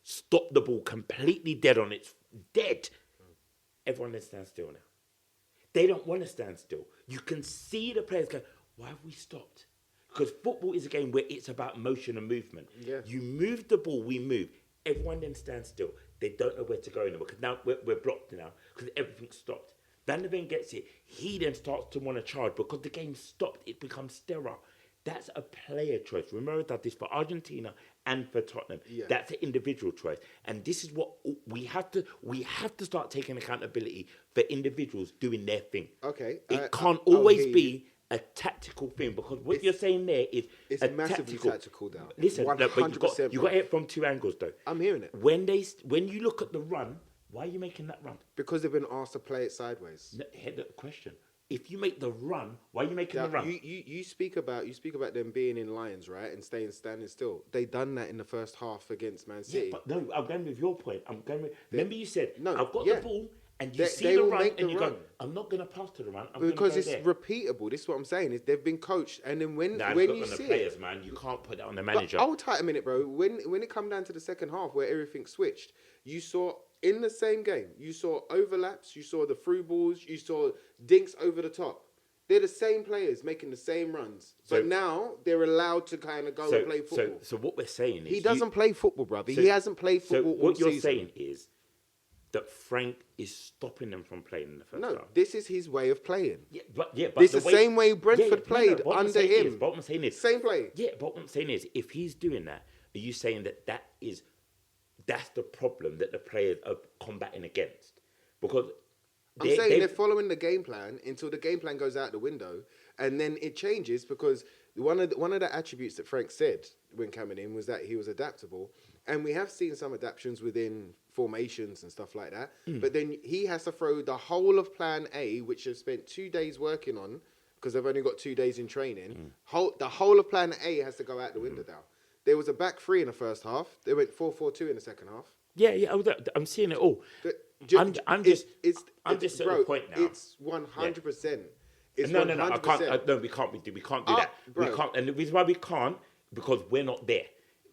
Stop the ball completely dead on its dead. Everyone then stands still now. They don't want to stand still. You can see the players go, why have we stopped? Because football is a game where it's about motion and movement. Yeah. You move the ball, we move. Everyone then stands still. They don't know where to go anymore because now we're blocked now because everything's stopped. Van der Ven gets it. He then starts to want to charge because the game stopped. It becomes sterile. That's a player choice. Romero did this for Argentina and for Tottenham. Yeah. That's an individual choice. And this is what we have to start taking accountability for individuals doing their thing. Okay. It can't I'll always hear be you. a tactical thing because what you're saying there is It's a massively tactical now. Listen, no, but 100%, you got it from two angles though. I'm hearing it. When you look at the run, why are you making that run? Because they've been asked to play it sideways. No, here's the question. If you make the run, why are you making the run? You speak about them being in lines, right, and standing still. They done that in the first half against Man City. Yeah, but no, I'm going with your point. Remember you said, No, I've got yeah. the ball, and you They see the will run, make and the you run. go, I'm not going to pass to the run. Because go it's there. repeatable. This is what I'm saying. Is they've been coached, and then when Nah, when it's you not on see the it, players, man, you can't put that on the but manager. hold tight a minute, bro. When it come down to the second half where everything switched, you saw in the same game, you saw overlaps, you saw the through balls, you saw dinks over the top. They're the same players making the same runs, but now they're allowed to kind of go and play football. So what we're saying is He doesn't play football, brother. He hasn't played football all what you're season. saying is that Frank is stopping them from playing in the first No, half. this is his way of playing. But This is the same way Brentford played what I'm under saying him. Is, what I'm saying is, Same play. Yeah, but what I'm saying is, if he's doing that, are you saying that's the problem that the players are combating against? Because I'm saying they're following the game plan until the game plan goes out the window, and then it changes because one of the attributes that Frank said when coming in was that he was adaptable, and we have seen some adaptations within formations and stuff like that. But then he has to throw the whole of Plan A, which they've spent 2 days working on because they've only got 2 days in training. The whole of Plan A has to go out the window now. There was a back three in the first half. They went 4-4-2 in the second half. Yeah, I'm seeing it all. I'm just at the point now. It's 100%. It's No, 100%. I can't. No, we can't do that. Bro. We can't, and the reason why we can't because we're not there.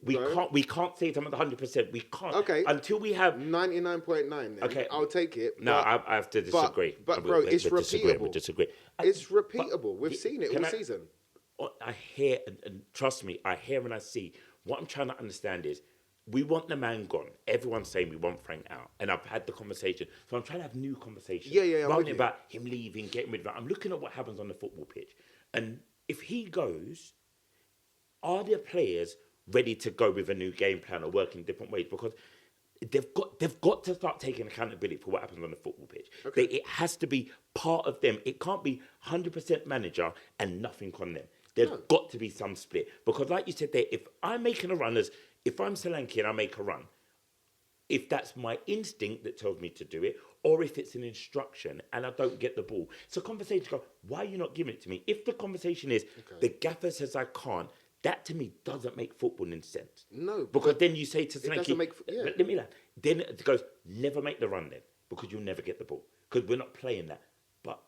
Bro. We can't say something 100%. We can't. Okay. Until we have. 99.9 then. Okay. I'll take it. No, I have to disagree. But bro, it's repeatable. We disagree. It's repeatable. We've seen it all season. I hear, and trust me, I hear and I see. What I'm trying to understand is, we want the man gone. Everyone's saying we want Frank out. And I've had the conversation. So I'm trying to have new conversations. Yeah, I'm rather with than you. about him leaving, getting rid of it. I'm looking at what happens on the football pitch. And if he goes, are the players ready to go with a new game plan or work in different ways? Because they've got to start taking accountability for what happens on the football pitch. Okay. It has to be part of them. It can't be 100% manager and nothing on them. There's got to be some split. Because like you said there, if I'm making a run, if I'm Solanke and I make a run, if that's my instinct that tells me to do it, or if it's an instruction and I don't get the ball. So conversation go, why are you not giving it to me? If the conversation is, the gaffer says I can't, that to me doesn't make football in sense. No. Because then you say to Solanke, doesn't make... Yeah. let me laugh. Then it goes, never make the run then, because you'll never get the ball. Because we're not playing that. But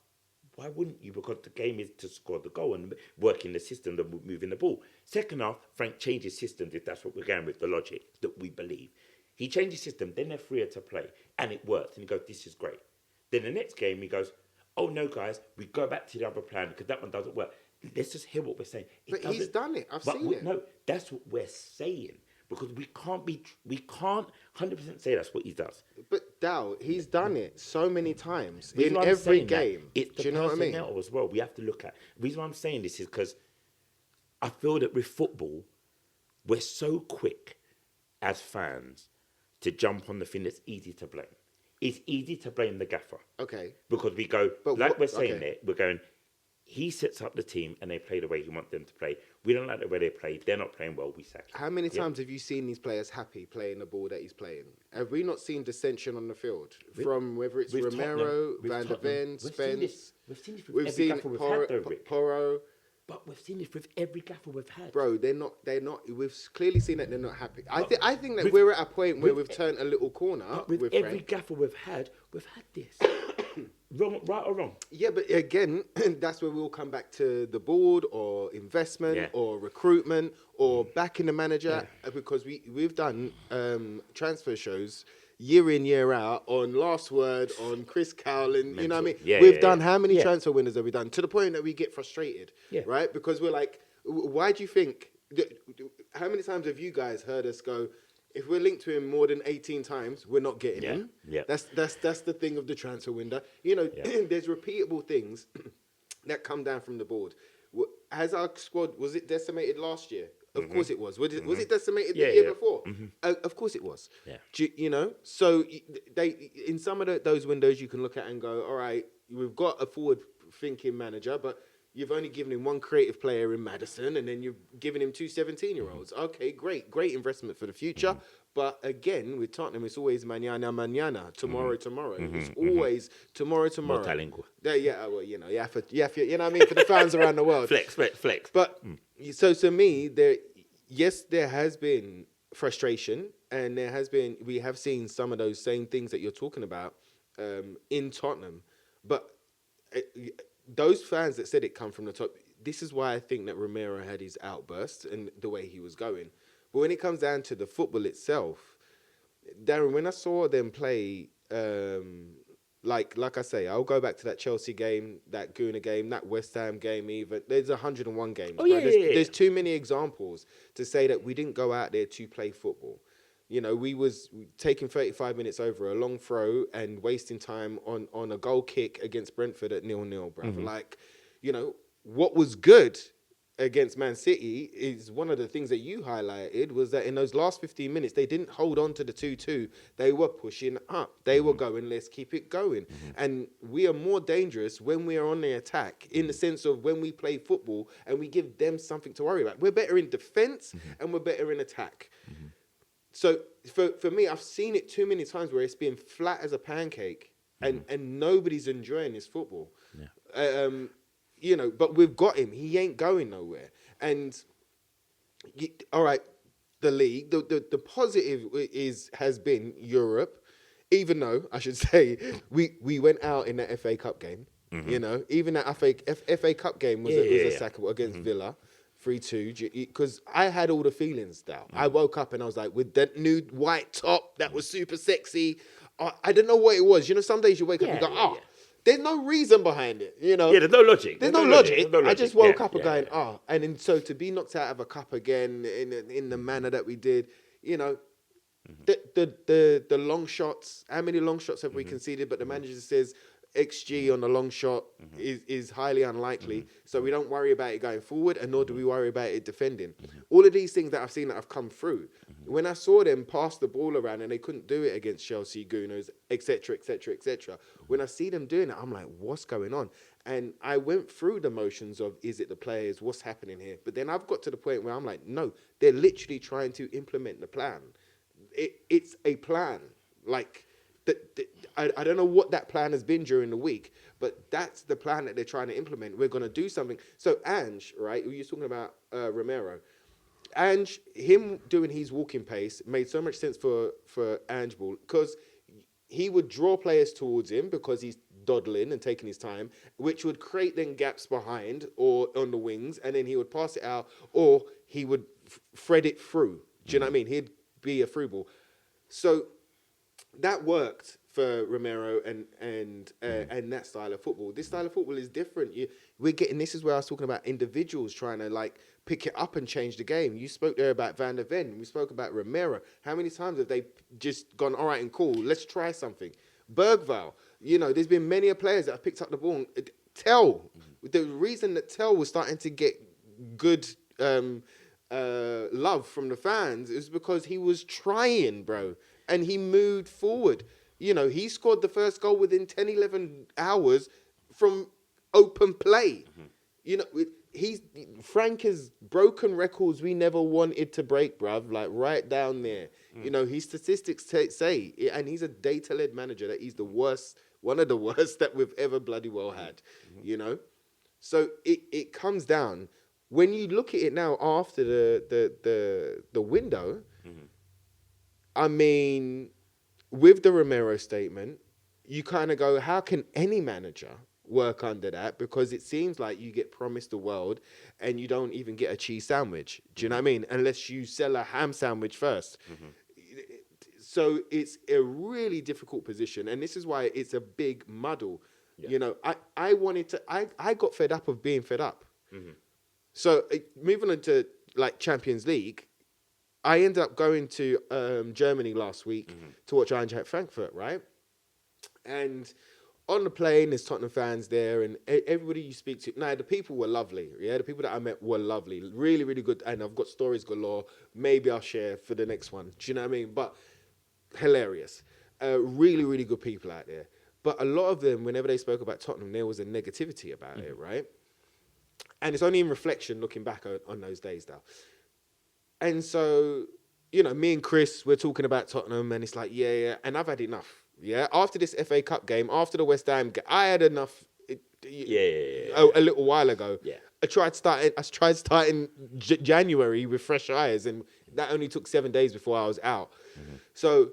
why wouldn't you? Because the game is to score the goal and work in the system that we're moving the ball. Second half, Frank changes systems, if that's what we're going with, the logic that we believe. He changes system, then they're freer to play, and it works. And he goes, this is great. Then the next game, he goes, oh no, guys, we go back to the other plan because that one doesn't work. Let's just hear what we're saying. But he's done it. I've seen it. No, that's what we're saying. Because we can't 100% say that's what he does. But Dow, he's done it so many times Reason in why I'm every saying that, game. it's the Do you know what I mean? personnel as well. We have to look at. The reason why I'm saying this is because I feel that with football, we're so quick as fans to jump on the thing that's easy to blame. It's easy to blame the gaffer Okay. because we go, But like what- we're saying okay. there, we're going, he sets up the team and they play the way he wants them to play. We don't like the way they play. They're not playing well. We sack him. How many times have you seen these players happy playing the ball that he's playing? Have we not seen dissension on the field from whether it's With Romero, Tottenham- with Van der Tottenham, Ven, we've seen Spence? this- we've seen this with We've every seen gaffer we've had, though, Rick. Porro. But we've seen this with every gaffer we've had. Bro, they're not. We've clearly seen that they're not happy. I think that with- we're at a point where with- we've turned a little corner But with every Frank. gaffer we've had this. Wrong, right or wrong? Yeah, but again, that's where we'll come back to the board or investment Yeah. or recruitment or backing the manager because we've done transfer shows year in, year out on Last Word, on Chris Cowling, you know what I mean? Yeah, we've yeah, done yeah. how many Yeah. transfer winners have we done? To the point that we get frustrated, Yeah. right? Because we're like, why do you think, how many times have you guys heard us go, if we're linked to him more than 18 times, we're not getting Yeah, him. yeah. That's the thing of the transfer window. You know, Yeah. there's repeatable things that come down from the board. Has our squad, was it decimated last year? Of course it was. Was it decimated Yeah, the year yeah. before? Of course it was. Yeah. You know, so they in some of those windows you can look at and go, all right, we've got a forward-thinking manager, but you've only given him one creative player in Madison, and then you've given him two 17-year-olds. Okay, great investment for the future. But again, with Tottenham, it's always mañana, tomorrow. It's always tomorrow. Multilingual. Yeah, well, you know, you know what I mean, for the fans around the world. Flex. But so to me, there has been frustration, and we have seen some of those same things that you're talking about in Tottenham. But those fans that said it come from the top. This is why I think that Romero had his outbursts and the way he was going. But when it comes down to the football itself, Darren, when I saw them play, like I say, I'll go back to that Chelsea game, that Guna game, that West Ham game even. There's 101 games. Oh, yeah, There's too many examples to say that we didn't go out there to play football. You know, we was taking 35 minutes over a long throw and wasting time on a goal kick against Brentford at 0-0, brother. Like, you know, what was good against Man City is one of the things that you highlighted was that in those last 15 minutes, they didn't hold on to the 2-2. They were pushing up. They were going, let's keep it going. And we are more dangerous when we are on the attack in the sense of when we play football and we give them something to worry about. We're better in defense and we're better in attack. So for me, I've seen it too many times where it's been flat as a pancake and nobody's enjoying this football. Yeah. You know, but we've got him. He ain't going nowhere. And all right, the league. The positive has been Europe, even though I should say we went out in that FA Cup game. You know, even that FA Cup game was a sackable against Villa. 3-2, because I had all the feelings now. I woke up and I was like, with that new white top that was super sexy. I don't know what it was. You know, some days you wake up and go, there's no reason behind it. You know, there's no logic. There's no logic. There's no logic. I just woke up and going, and then so to be knocked out of a cup again in the manner that we did, you know, the long shots. How many long shots have we conceded? But the manager says XG on the long shot is highly unlikely, so we don't worry about it going forward, and nor do we worry about it defending. All of these things that I've seen that have come through, when I saw them pass the ball around and they couldn't do it against Chelsea, Gunners, etc., when I see them doing it, I'm like, what's going on? And I went through the motions of, is it the players? What's happening here? But then I've got to the point where I'm like, no, they're literally trying to implement the plan. It's a plan. Like, I don't know what that plan has been during the week, but that's the plan that they're trying to implement. We're going to do something. So Ange, right, you're talking about Romero. Ange, him doing his walking pace made so much sense for Ange Ball because he would draw players towards him because he's dawdling and taking his time, which would create then gaps behind or on the wings, and then he would pass it out or he would thread it through. Do you know what I mean? He'd be a through ball. So that worked for Romero and that style of football. This style of football is different. This is where I was talking about individuals trying to like pick it up and change the game. You spoke there about Van der Ven. We spoke about Romero. How many times have they just gone, all right and cool, let's try something? Bergvall, there's been many players that have picked up the ball. Tell, the reason that Tell was starting to get good love from the fans is because he was trying, bro, and he moved forward. He scored the first goal within 10, 11 hours from open play. Frank has broken records we never wanted to break, bruv, like right down there. His statistics say, and he's a data-led manager, that he's the worst, one of the worst that we've ever bloody well had, So it comes down, when you look at it now after the window, I mean, with the Romero statement, you kind of go, how can any manager work under that? Because it seems like you get promised the world and you don't even get a cheese sandwich. Do you know what I mean? Unless you sell a ham sandwich first. So it's a really difficult position. And this is why it's a big muddle. Yeah. I got fed up of being fed up. So moving on to like Champions League, I ended up going to Germany last week to watch Eintracht Frankfurt, right? And on the plane, there's Tottenham fans there, and everybody you speak to. Now, the people were lovely. Yeah, the people that I met were lovely, really, really good. And I've got stories galore. Maybe I'll share for the next one. Do you know what I mean? But hilarious, really, really good people out there. But a lot of them, whenever they spoke about Tottenham, there was a negativity about it, right? And it's only in reflection, looking back on those days now. And so, me and Chris, we're talking about Tottenham, and it's like, yeah, and I've had enough. Yeah, after this FA Cup game, after the West Ham game, I had enough. A little while ago. Yeah, I tried starting January with fresh eyes, and that only took 7 days before I was out. So,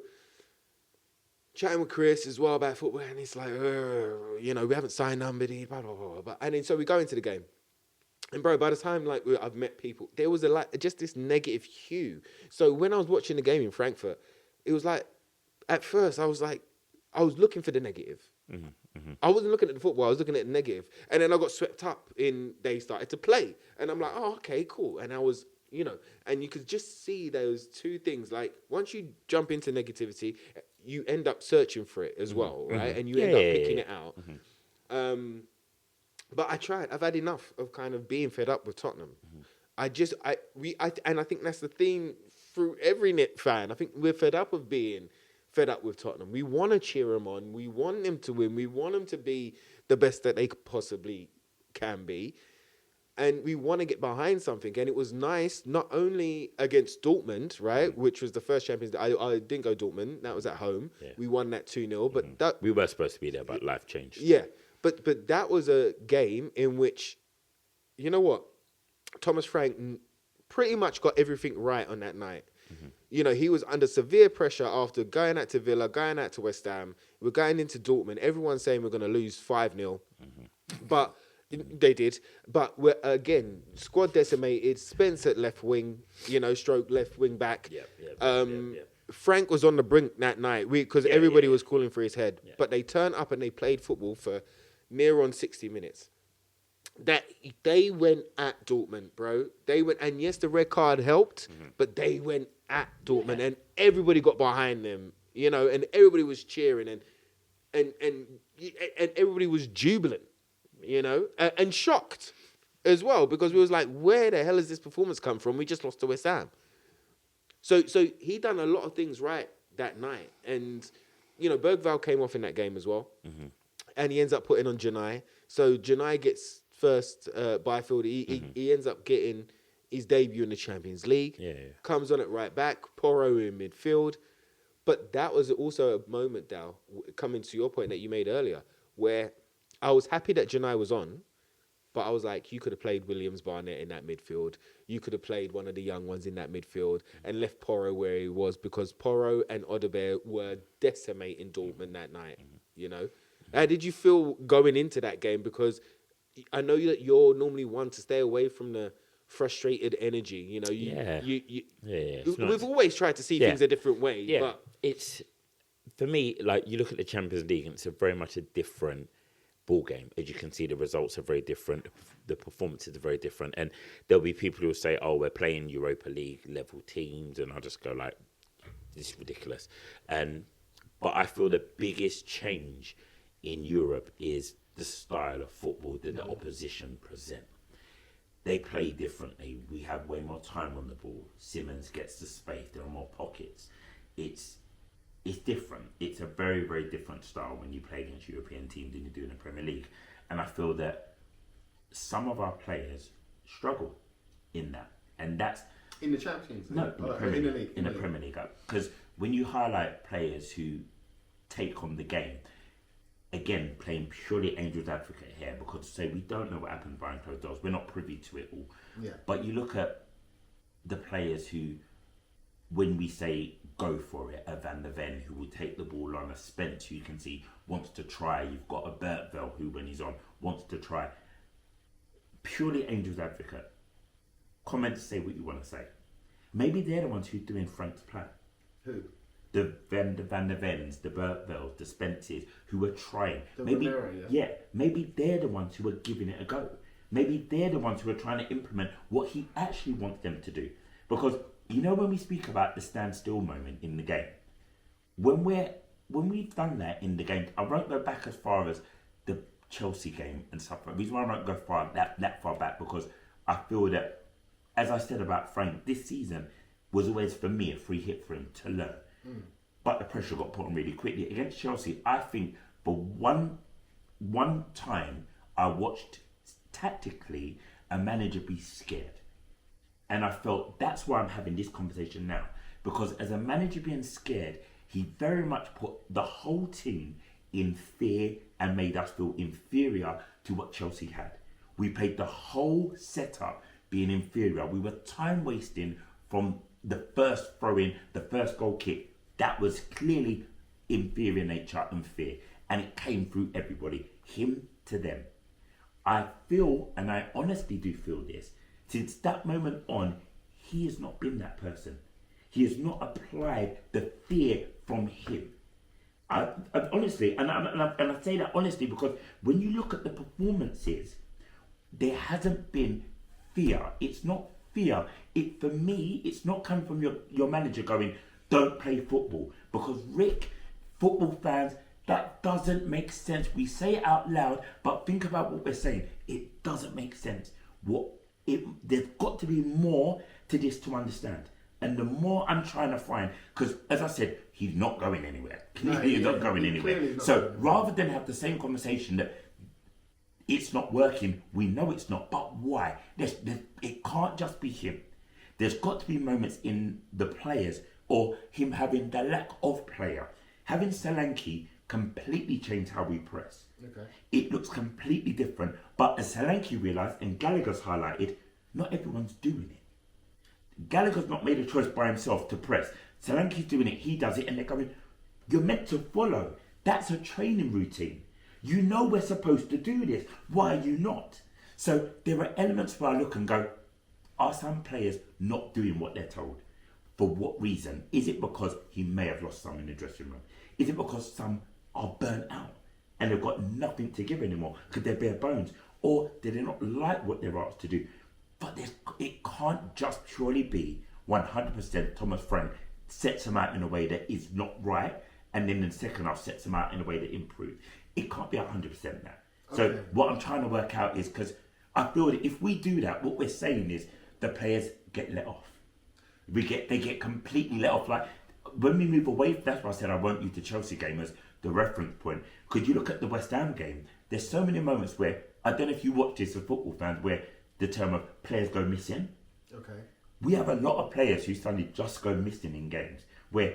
chatting with Chris as well about football, and it's like, we haven't signed somebody, blah blah blah blah. And then so we go into the game. And bro, by the time I've met people, there was just this negative hue. So when I was watching the game in Frankfurt, it was like, at first I was looking for the negative. I wasn't looking at the football, I was looking at the negative. And then I got swept up in, they started to play. And I'm like, oh, okay, cool. And I was, and you could just see those two things. Like, once you jump into negativity, you end up searching for it as well, right? And you end up picking it out. But I tried. I've had enough of kind of being fed up with Tottenham. And I think that's the theme through every net fan. I think we're fed up of being fed up with Tottenham. We want to cheer them on. We want them to win. We want them to be the best that they possibly can be. And we want to get behind something. And it was nice, not only against Dortmund, right, which was the first Champions League. I didn't go Dortmund. That was at home. Yeah. We won that 2-0. But we were supposed to be there, but life changed. Yeah. But that was a game in which, you know what, Thomas Frank pretty much got everything right on that night. He was under severe pressure after going out to Villa, going out to West Ham. We're going into Dortmund. Everyone's saying we're going to lose 5-0. But they did. But we're, again, squad decimated. Spence at left wing, stroke left wing back. Frank was on the brink that night because everybody was calling for his head. Yeah. But they turned up and they played football for near on 60 minutes. That they went at Dortmund, bro. They went, and yes, the red card helped, but they went at Dortmund, and everybody got behind them, and everybody was cheering, and everybody was jubilant, and shocked as well, because we was like, where the hell has this performance come from? We just lost to West Ham. So he done a lot of things right that night, and Bergvall came off in that game as well, and he ends up putting on Janai. So Janai gets first Byfield. He ends up getting his debut in the Champions League. Comes on at right back, Porro in midfield. But that was also a moment, Dal, coming to your point that you made earlier, where I was happy that Janai was on, but I was like, you could have played Williams Barnett in that midfield. You could have played one of the young ones in that midfield and left Porro where he was, because Porro and Odebear were decimating Dortmund that night, How did you feel going into that game? Because I know that you're normally one to stay away from the frustrated energy. We've always tried to see things a different way. Yeah, but it's, for me, like, you look at the Champions League and it's very much a different ball game. As you can see, the results are very different. The performances are very different. And there'll be people who will say, oh, we're playing Europa League level teams. And I'll just go like, this is ridiculous. But I feel the biggest change in Europe is the style of football that the opposition present. They play differently. We have way more time on the ball. Simmons gets the space. There are more pockets. It's different. It's a very, very different style when you play against European teams than you do in the Premier League. And I feel that some of our players struggle in that. And that's... In the Champions League? No, in the Premier League. In the Premier League. Because when you highlight players who take on the game, again, playing purely Angel's Advocate here, because to say we don't know what happened behind closed doors, we're not privy to it all. Yeah. But you look at the players who, when we say go for it, a Van der Ven who will take the ball on, a Spence who you can see wants to try, you've got a Bertvel who when he's on wants to try. Purely Angel's Advocate. Comment to say what you want to say. Maybe they're the ones who are doing Frank's plan. Who? The Van der Vens, the Bertvels, the Spences, who are trying. Maybe They're the ones who are giving it a go. Maybe they're the ones who are trying to implement what he actually wants them to do. Because you know when we speak about the standstill moment in the game, when we've done that in the game, I won't go back as far as the Chelsea game and stuff. The reason why I won't go that far back because I feel that, as I said about Frank, this season was always for me a free hit for him to learn. But the pressure got put on really quickly. Against Chelsea, I think for one time I watched tactically a manager be scared. And I felt that's why I'm having this conversation now. Because as a manager being scared, he very much put the whole team in fear and made us feel inferior to what Chelsea had. We played the whole setup being inferior. We were time wasting from the first throw-in, the first goal kick. That was clearly inferior nature and fear. And it came through everybody, him to them. I feel, and I honestly do feel this, since that moment on, he has not been that person. He has not applied the fear from him. I honestly, and I say that honestly because when you look at the performances, there hasn't been fear. It's not fear. For me, it's not coming from your manager going, don't play football. Because Rick, football fans, that doesn't make sense. We say it out loud, but think about what we're saying. It doesn't make sense. There's got to be more to this to understand. And the more I'm trying to find, because as I said, he's not going anywhere. He's not going anywhere. So rather than have the same conversation that it's not working, we know it's not, but why? It can't just be him. There's got to be moments in the players or him having the lack of player. Having Solanke completely changed how we press. Okay. It looks completely different. But as Solanke realised, and Gallagher's highlighted, not everyone's doing it. Gallagher's not made a choice by himself to press. Solanke's doing it, he does it, and they're going, you're meant to follow. That's a training routine. You know we're supposed to do this. Why are you not? So there are elements where I look and go, are some players not doing what they're told? For what reason? Is it because he may have lost some in the dressing room? Is it because some are burnt out and they've got nothing to give anymore because they're bare bones? Or do they not like what they're asked to do? But it can't just purely be 100% Thomas Frank sets them out in a way that is not right and then in the second half sets them out in a way that improves. It can't be 100% that. So what I'm trying to work out is, because I feel that if we do that, what we're saying is the players get let off. They get completely let off. Like when we move away, that's why I said I won't use the Chelsea game as the reference point. Because you look at the West Ham game, there's so many moments where, I don't know if you watch this as football fans, where the term of players go missing. Okay. We have a lot of players who suddenly just go missing in games, where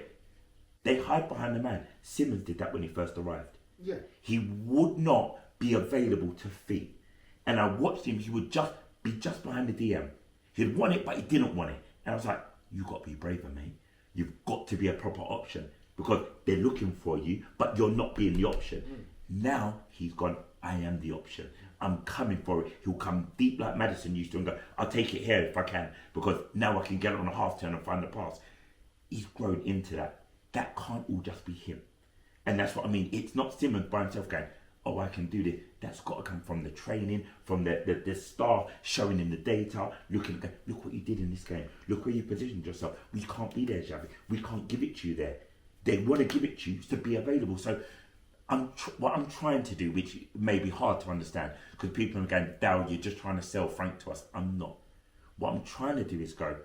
they hide behind the man. Simmons did that when he first arrived. Yeah. He would not be available to feet. And I watched him, he would just be just behind the DM. He'd want it, but he didn't want it. And I was like, you've got to be braver, mate. You've got to be a proper option because they're looking for you, but you're not being the option. Now he's gone, I am the option. I'm coming for it. He'll come deep like Maddison used to and go, I'll take it here if I can because now I can get it on a half turn and find the pass. He's grown into that. That can't all just be him. And that's what I mean. It's not Simmons by himself going, oh, I can do this. That's got to come from the training, from the staff showing him the data, looking at, look what you did in this game. Look where you positioned yourself. We can't be there, Xavi. We can't give it to you there. They want to give it to you to be available. So what I'm trying to do, which may be hard to understand, because people are going, Dal, you're just trying to sell Frank to us. I'm not. What I'm trying to do is go,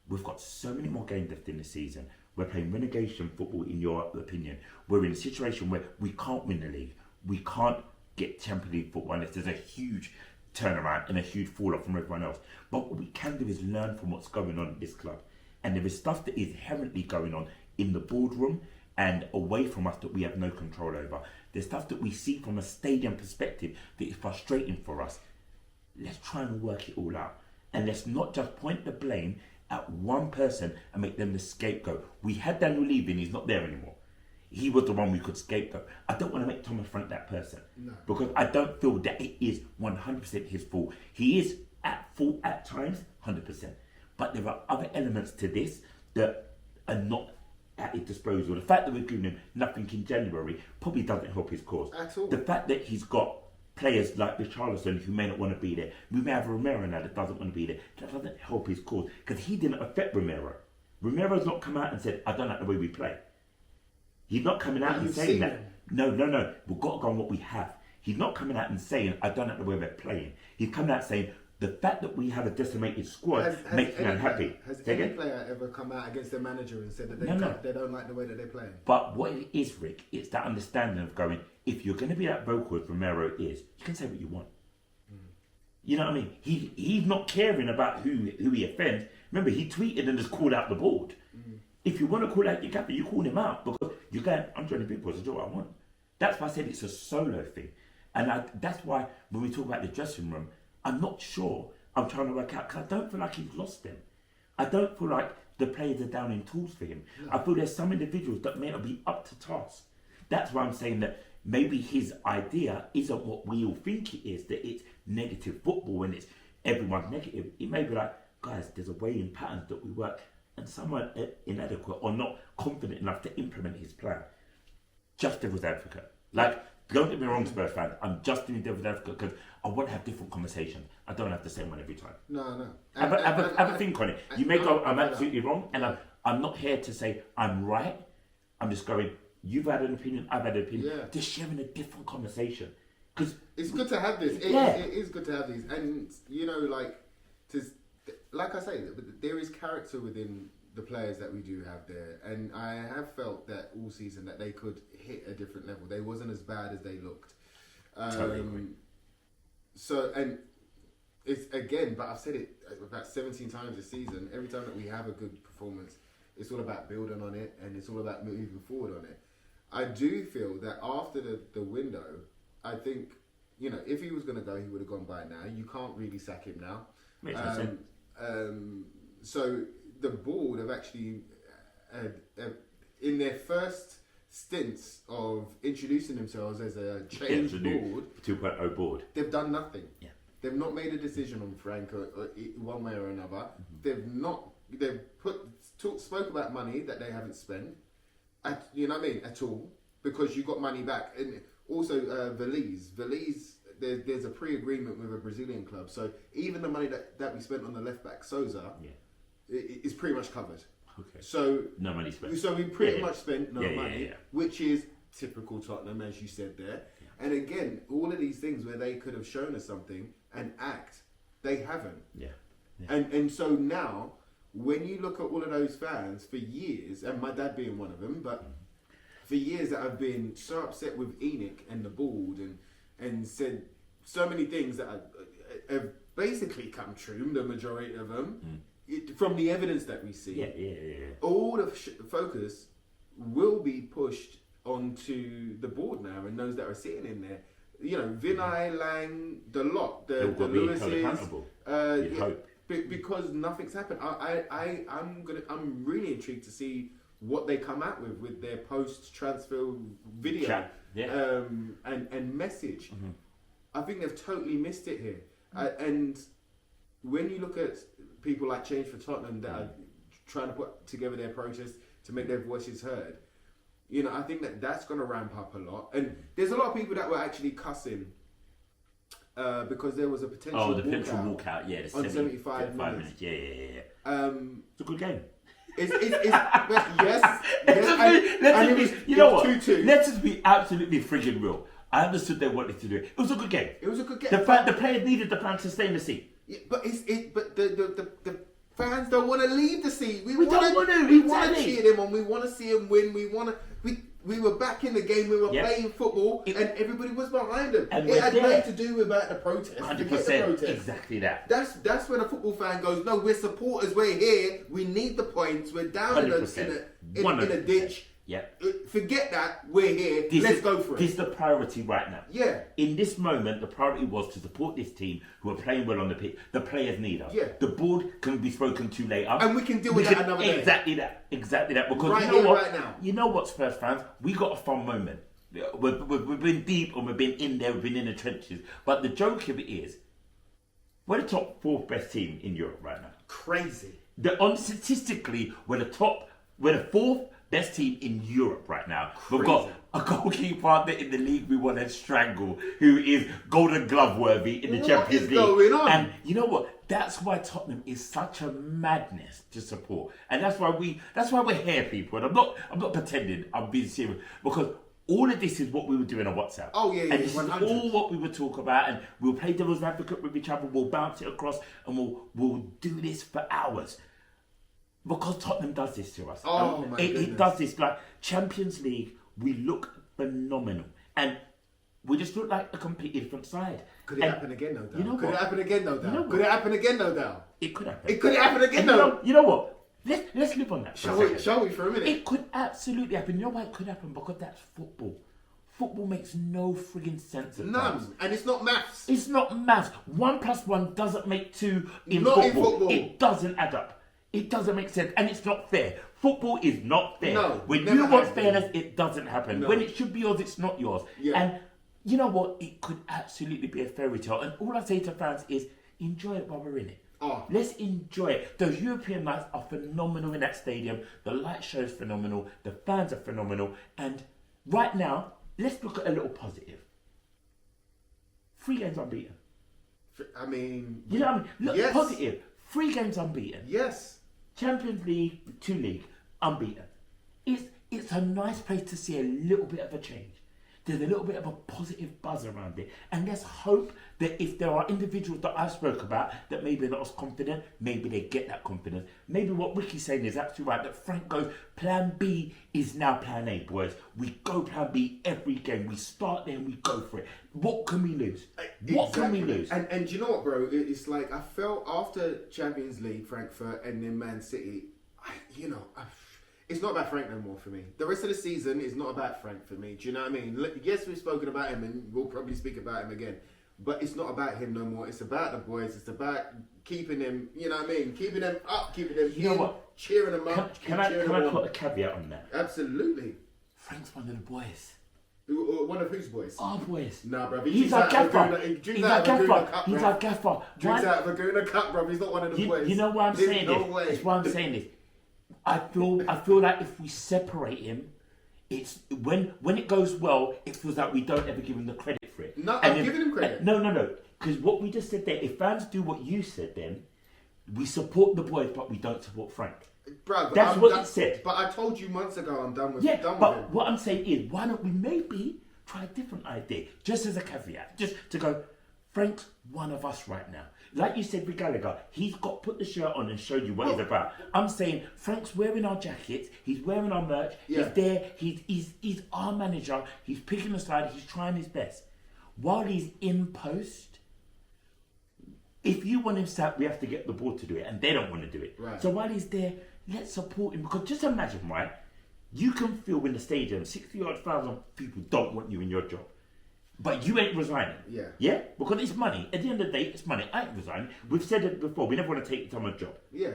we've got so many more games left in the season. We're playing relegation football, in your opinion. We're in a situation where we can't win the league. We can't get Champions League football unless there's a huge turnaround and a huge fall off from everyone else. But what we can do is learn from what's going on in this club. And there is stuff that is inherently going on in the boardroom and away from us that we have no control over. There's stuff that we see from a stadium perspective that is frustrating for us. Let's try and work it all out. And let's not just point the blame at one person and make them the scapegoat. We had Daniel leaving, he's not there anymore. He was the one we could scapegoat. I don't want to make Thomas Frank that person. No. Because I don't feel that it is 100% his fault. He is at fault at times, 100%. But there are other elements to this that are not at his disposal. The fact that we're giving him nothing in January probably doesn't help his cause. At all. The fact that he's got players like Richarlison who may not want to be there. We may have Romero now that doesn't want to be there. That doesn't help his cause because he didn't affect Romero. Romero's not come out and said, I don't like the way we play. He's not coming out and saying that. No. We've got to go on what we have. He's not coming out and saying, I don't like the way we're playing. He's coming out saying, the fact that we have a decimated squad makes me unhappy. Has any player ever come out against their manager and said that they don't like the way that they're playing? But what it is, Rick, it's that understanding of going, if you're going to be that vocal as Romero is, you can say what you want. You know what I mean? He's not caring about who he offends. Remember, he tweeted and just called out the board. If you want to call out your captain, you call him out because you're going, I'm joining big boys, I do what I want. That's why I said it's a solo thing. And that's why when we talk about the dressing room, I'm not sure. I'm trying to work out because I don't feel like he's lost them. I don't feel like the players are down in tools for him. No. I feel there's some individuals that may not be up to task. That's why I'm saying that maybe his idea isn't what we all think it is, that it's negative football and it's everyone's negative. It may be like, guys, there's a way in patterns that we work and someone inadequate or not confident enough to implement his plan. Just devil's advocate. Like, don't get me wrong, Spurs fan. I'm just doing devil's advocate because I want to have different conversations. I don't have the same one every time. No. Have a think on it. You may go, I'm absolutely wrong, and I'm not here to say I'm right. I'm just going, you've had an opinion, I've had an opinion. Yeah. Just sharing a different conversation. Because it's good to have this. It is good to have these. And, you know, like I say, there is character within the players that we do have there, and I have felt that all season that they could hit a different level. They wasn't as bad as they looked. Totally agree. So, and it's again, but I've said it about 17 times this season. Every time that we have a good performance, it's all about building on it, and it's all about moving forward on it. I do feel that after the window, I think, you know, if he was going to go, he would have gone by now. You can't really sack him now. Makes sense. So the board have actually, in their first stints of introducing themselves as a change board, 2.0 board, they've done nothing. Yeah. They've not made a decision on Frank or one way or another. Mm-hmm. They've spoke about money that they haven't spent. You know what I mean? At all, because you got money back, and also Veliz, there's a pre-agreement with a Brazilian club, so even the money that we spent on the left back Souza, is pretty much covered. Okay. So no money spent. So we pretty much spent no money, yeah. which is typical Tottenham, as you said there. Yeah. And again, all of these things where they could have shown us something and act, they haven't. Yeah. And so now, when you look at all of those fans for years, and my dad being one of them, but for years that I've been so upset with Enoch and the board and said so many things that have basically come true, the majority of them, from the evidence that we see. Yeah. All the focus will be pushed onto the board now and those that are sitting in there. You know, Vinay, Lang, the lot, the Lewises. You'd hope. Because nothing's happened. I'm really intrigued to see what they come out with their post-transfer video. Chat. Yeah. And message. Mm-hmm. I think they've totally missed it here. And when you look at people like Change for Tottenham that are trying to put together their protest to make their voices heard, You know, I think that's going to ramp up a lot. And there's a lot of people that were actually cussing because there was a potential the potential walkout, yeah, on 75 minutes. Yeah. It's a good game. Yes. You know what? 2-2. Let's just be absolutely friggin' real. I understood they wanted to do it. It was a good game. It was a good game. The players needed the fans to stay in the seat. Yeah, but the fans don't want to leave the seat. We don't want to. We want to cheer them on. We want to see them win. We were back in the game. We were playing football, and everybody was behind them. And it had nothing to do about the protest. 100%. Exactly that. That's when a football fan goes, no, we're supporters. We're here. We need the points. We're down in a ditch. Yeah. Forget that. We're here. Let's go for it. This is the priority right now. Yeah. In this moment, the priority was to support this team who are playing well on the pitch. The players need us. Yeah. The board can be spoken to later. And we can deal with that another day. Exactly that. Because right you know here, what? right now. You know what, Spurs fans? We got a fun moment. We've been deep and we've been in there. We've been in the trenches. But the joke of it is, we're the top 4th best team in Europe right now. Crazy. Statistically, we're the 4th best team in Europe right now. Crazy. We've got a goalkeeper in the league we want to strangle, who is Golden Glove worthy in the Champions League. What is going on? And you know what? That's why Tottenham is such a madness to support, and that's why we're here, people. And I'm not pretending. I'm being serious because all of this is what we were doing on WhatsApp. Oh yeah, and this is 100. all what we would talk about, and we'll play devil's advocate with each other. We'll bounce it across, and we'll do this for hours. Because Tottenham does this to us. Oh my goodness. It does this. Like Champions League, we look phenomenal. And we just look like a completely different side. Could it happen again, though, Dal? You know Could it happen again, though, Dal? You know Could it happen again, though, Dal? It could happen. It could happen again, though. You know what? Let's live on that for a second. Shall we for a minute? It could absolutely happen. You know why it could happen? Because that's football. Football makes no frigging sense at times. And it's not maths. It's not maths. 1 + 1 doesn't make 2 in Not football. in football. It doesn't add up. It doesn't make sense, and it's not fair. Football is not fair. No, when never you want has been. fairness, it doesn't happen. No. When it should be yours, it's not yours. Yeah. And you know what? It could absolutely be a fairy tale. And all I say to fans is, enjoy it while we're in it. Oh. Let's enjoy it. Those European nights are phenomenal in that stadium. The light show is phenomenal. The fans are phenomenal. And right now, let's look at a little positive. 3 games unbeaten. I mean... You know what I mean? Look, yes. positive. 3 games unbeaten. Yes. Champions League, 2 league, unbeaten. It's a nice place to see a little bit of a change. There's a little bit of a positive buzz around it. And let's hope that if there are individuals that I spoke about that maybe are not as confident, maybe they get that confidence. Maybe what Ricky's saying is absolutely right, that Frank goes, plan B is now plan A, boys. We go plan B every game. We start there and we go for it. What can we lose? What can we lose? And you know what, bro? It's like I felt after Champions League, Frankfurt, and then Man City, it's not about Frank no more for me. The rest of the season is not about Frank for me. Do you know what I mean? Yes, we've spoken about him and we'll probably speak about him again. But it's not about him no more. It's about the boys. It's about keeping them, you know what I mean? Keeping them up, keeping them You know what? cheering them up. Can I put a caveat on that? Absolutely. Frank's one of the boys. One of whose boys? Our boys. Nah, bro. He's our gaffer. He's our gaffer. He's our gaffer. Drinks out of a Laguna Cup, bro. He's not one of the boys. You know why I'm saying no this? way. That's why I'm saying this. I feel like if we separate him, it's when it goes well, it feels like we don't ever give him the credit for it. No, I'm giving him credit. No. Because what we just said there, if fans do what you said then, we support the boys, but we don't support Frank. Bro, That's what it said. But I told you months ago I'm done with Yeah, with but him. what I'm saying is, why don't we maybe try a different idea, just as a caveat, just to go, Frank's one of us right now. Like you said with Gallagher, he's got put the shirt on and showed you what he's about. I'm saying Frank's wearing our jackets, he's wearing our merch, he's there, he's our manager, he's picking a side, he's trying his best. While he's in post, if you want him sat, we have to get the board to do it, and they don't want to do it. Right. So while he's there, let's support him, because just imagine, right? You can feel in the stadium, 60,000 people don't want you in your job. But you ain't resigning. Yeah. Yeah? Because it's money. At the end of the day, it's money. I ain't resigning. We've said it before. We never want to take someone's job. Yeah.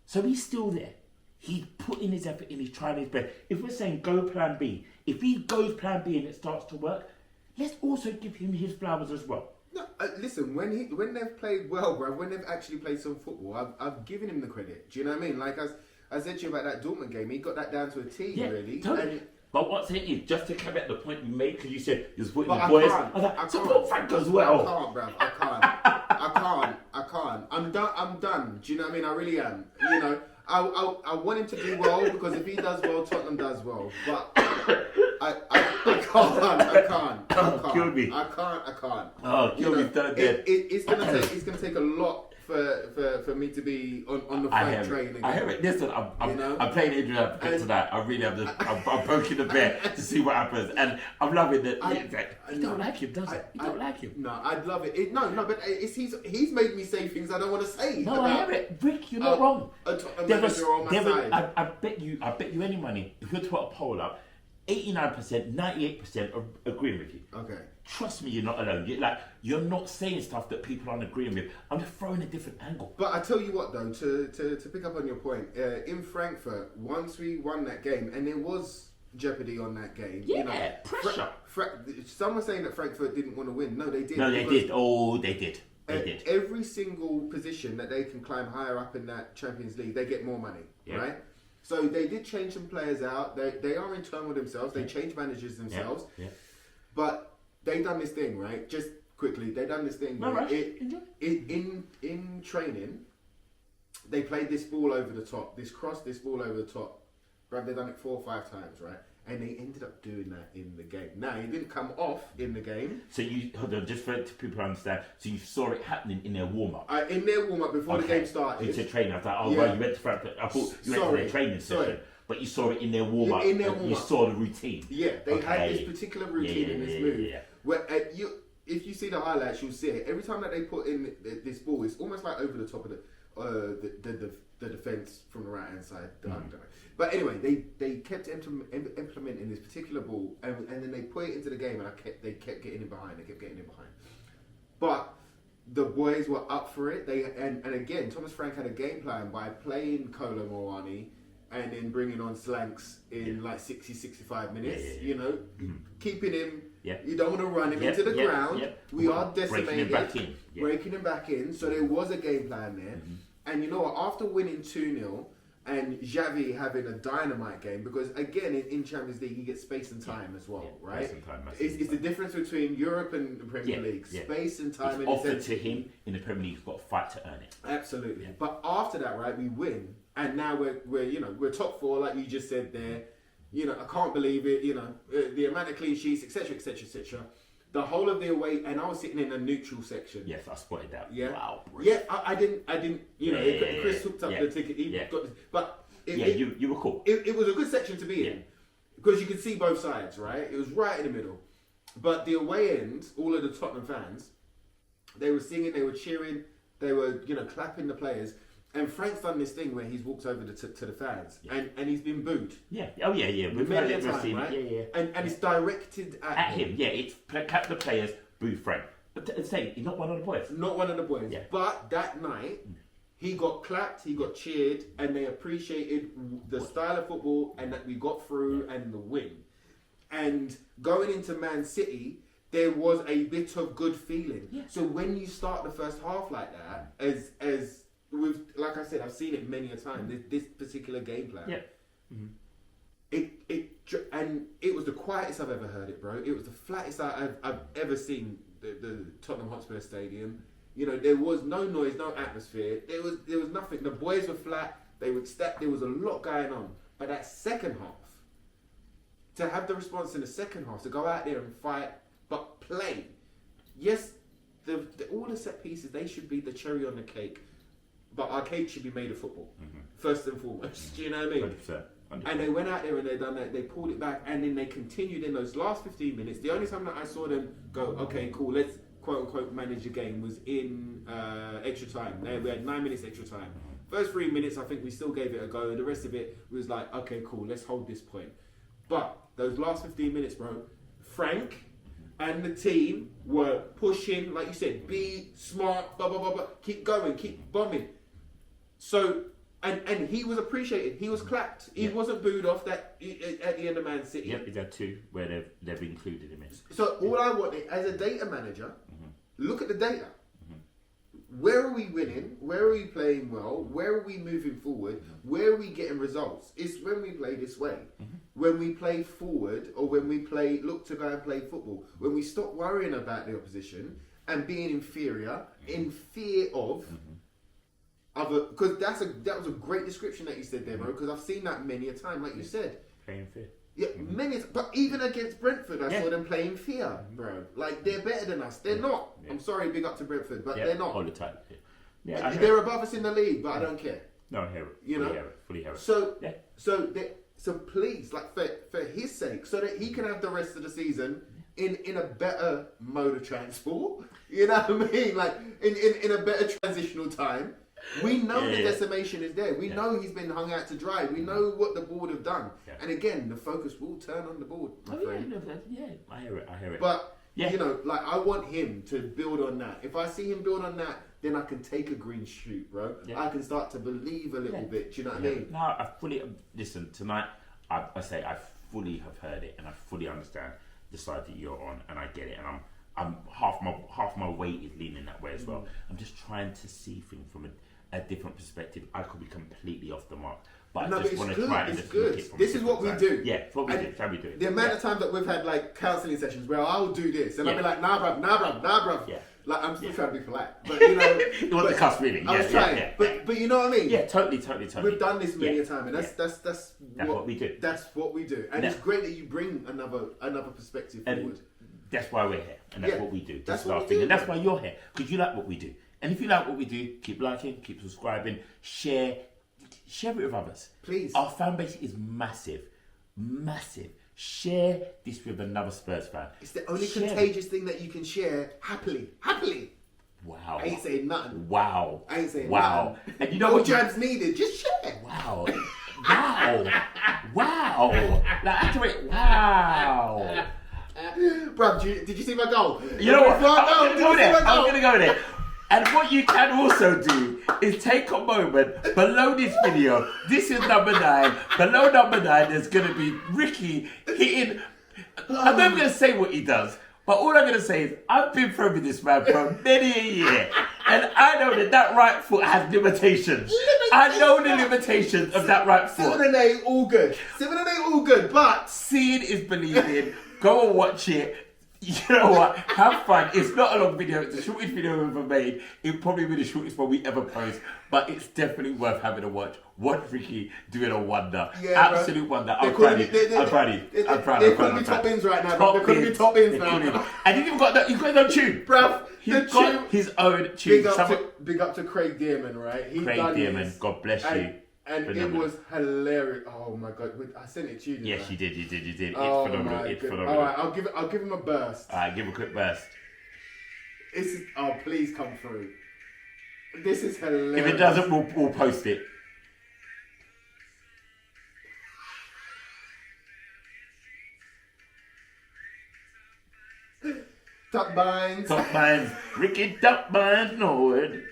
So he's still there. He's putting his effort in. He's trying his best. If we're saying go plan B, if he goes plan B and it starts to work, let's also give him his flowers as well. No, listen, when they've played well, bro, when they've actually played some football, I've given him the credit. Do you know what I mean? Like I said to you about that Dortmund game, he got that down to a T, really. Totally. But what's it is, just to come at the point you made, because you said you was putting But the I boys. can't. I was like, I support can't. Frank as well. I can't, bruv. I can't. I'm done. I'm done. Do you know what I mean? I really am. You know, I want him to do well, because if he does well, Tottenham does well. But I can't. Kill me. I can't. Oh, kill me, done dead. It's gonna take a lot for me to be on the Frank train again. I hear it. Listen, I'm playing Adrian Advocate tonight. I really am. I'm poking the bear to see what happens, and I'm loving that. You don't like him, does it? You don't like him. No, I'd love it. No, but he's made me say things I don't want to say. No, I hear it, Rick. You're not wrong. I bet you any money if you were to put a poll up, 89%, 98% are agreeing with you. Okay. Trust me, you're not alone. You're not saying stuff that people aren't agreeing with. I'm just throwing a different angle. But I tell you what, though, to pick up on your point, in Frankfurt, once we won that game, and there was jeopardy on that game. Yeah, pressure. Some were saying that Frankfurt didn't want to win. No, they did. No, they did. Oh, they did. They did. Every single position that they can climb higher up in that Champions League, they get more money, right? So they did change some players out. They are in turmoil themselves. They changed managers themselves. Yeah. But they done this thing, right? Just quickly, they done this thing. No rush. In training, they played this ball over the top. This ball over the top. Bruv, they done it 4 or 5 times, right? And they ended up doing that in the game. Now, it didn't come off in the game. So hold on, just for people to understand. So you saw it happening in their warm up. In their warm up before the game started. You said training. I was like, well, you went to Frankfurt. I thought you went to their training session. But you saw it in their warm up. You saw the routine. Yeah, they had this particular routine in this move. Yeah. Where if you see the highlights, you'll see it. Every time that they put in this ball, it's almost like over the top of the defense from the right hand side. But anyway, they kept implementing this particular ball, and then they put it into the game, and they kept getting in behind. But the boys were up for it. And again, Thomas Frank had a game plan by playing Kolo Muani and then bringing on Slanks in like 60, 65 minutes. You know, keeping him. Yeah. You don't want to run him into the ground. Yeah. We are decimated. Breaking him back in. So there was a game plan there. And you know what? After winning 2-0 and Xavi having a dynamite game, because again in Champions League he gets space and time as well, right? Space and time, it's the difference between Europe and the Premier League. Space and time. It's offered to him in the Premier League. He's got to fight to earn it. Absolutely. But after that, right, we win, and now we're top 4, like you just said there. You know, I can't believe it. You know, the amount of clean sheets, etc., etc., etc. The whole of the away, and I was sitting in a neutral section. Yes, I spotted that. Yeah, wow. Yeah, I didn't. You know, Chris hooked up the ticket. He got this, but you were cool. It was a good section to be in because you could see both sides. Right, it was right in the middle. But the away end, all of the Tottenham fans, they were singing, they were cheering, they were clapping the players. And Frank's done this thing where he's walked over to the fans and he's been booed. Yeah. Oh, yeah. We've heard it time, right? Yeah. And it's directed at him. Yeah, it's clap the players, boo Frank. But say, he's not one of the boys. Not one of the boys. Yeah. But that night, he got clapped, he got cheered, and they appreciated the style of football and that we got through and the win. And going into Man City, there was a bit of good feeling. Yeah. So when you start the first half like that, as like I said, I've seen it many a time. This particular game plan. Yeah. It was the quietest I've ever heard it, bro. It was the flattest I've ever seen the Tottenham Hotspur Stadium. You know, there was no noise, no atmosphere. There was nothing. The boys were flat. They would step. There was a lot going on. But that second half, to have the response in the second half, to go out there and fight, but play. Yes, all the set pieces, they should be the cherry on the cake. But our cake should be made of football, first and foremost. Do you know what I mean? 100%. And they went out there and they done that. They pulled it back, and then they continued in those last 15 minutes. The only time that I saw them go, okay, cool, let's quote unquote manage the game, was in extra time. We had 9 minutes extra time. First 3 minutes, I think we still gave it a go. The rest of it was like, okay, cool, let's hold this point. But those last 15 minutes, bro, Frank and the team were pushing, like you said, be smart, blah blah blah blah. Keep going, keep bombing. So, and he was appreciated. He was clapped. He wasn't booed off that at the end of Man City. Yep, he's had 2 where they've included him in. So all I wanted as a data manager, look at the data. where are we winning? Where are we playing well? Where are we moving forward? Where are we getting results? It's when we play this way. When we play forward, or when we look to go and play football. When we stop worrying about the opposition and being inferior in fear of other. Because that was a great description that you said there, bro. Because I've seen that many a time, like you said. Playing fear. Yeah, but even against Brentford, I saw them playing fear, bro. Like, they're better than us. They're not. Yeah. I'm sorry, big up to Brentford, but they're not. Hold it tight. Yeah, they're above us in the league, but I don't care. No, I hear it. You know, fully hear it. So please, like for his sake, so that he can have the rest of the season in a better mode of transport. You know what I mean? Like in a better transitional time. We know the decimation is there. We know he's been hung out to dry. We know what the board have done. Yeah. And again, the focus will turn on the board, my friend. I hear it. But, you know, like, I want him to build on that. If I see him build on that, then I can take a green shoot, bro. Yeah. I can start to believe a little bit. Do you know what I mean? No, I fully... Listen, tonight, I fully have heard it, and I fully understand the side that you're on, and I get it, and I'm half my weight is leaning that way as well. I'm just trying to see things from a different perspective. I could be completely off the mark, but I just want to try and just look at it from this is what we do. Yeah, it's what we do. It's how we do it. The amount of times that we've had like counselling sessions where I'll do this and I'll be like, nah, bruv. Yeah. Like, I'm still trying to be polite, but you know, you want the cuss really? I was trying, but you know what I mean? Yeah, totally. We've done this many a time, and that's what we do. That's what we do, and it's great that you bring another perspective forward. That's why we're here, and that's what we do. That's what we do, and that's why you're here, because you like what we do. And if you like what we do, keep liking, keep subscribing, share it with others. Please. Our fan base is massive. Share this with another Spurs fan. It's the only contagious thing that you can share happily. Wow. I ain't saying nothing. Wow. I ain't saying nothing. And you know no what? jabs needed. Just share. Wow. Like, actually, wow. Bro, did you see my goal? You know what? I'm going to go there. And what you can also do is take a moment below this video. This is number 9. Below number 9, there's going to be Ricky hitting. I'm not even going to say what he does, but all I'm going to say is I've been friends with this man for many a year, and I know that right foot has limitations. I know the limitations of that right foot. 7 and 8, all good. 7 and 8, all good. But seeing is believing. Go and watch it. You know what? Have fun. It's not a long video. It's the shortest video we've ever made. It'll probably be the shortest one we ever post. But it's definitely worth having a watch. Watch Ricky doing a wonder. Yeah, absolute wonder. I'm proud of you. I'm proud. They're calling me top ins right now. They're calling me top ins now. And he's got his own tune. Bruv, he's got his own tune. Big up to Craig Dearman, right? Craig Dearman, God bless you. And phenomenal. It was hilarious. Oh my god! I sent it to you. Yes, you did. It's oh phenomenal. It's phenomenal. All right, I'll give him a burst. All right, give him a quick burst. Please come through. This is hilarious. If it doesn't, we'll post it. Top binds. Ricky Top binds Norwood.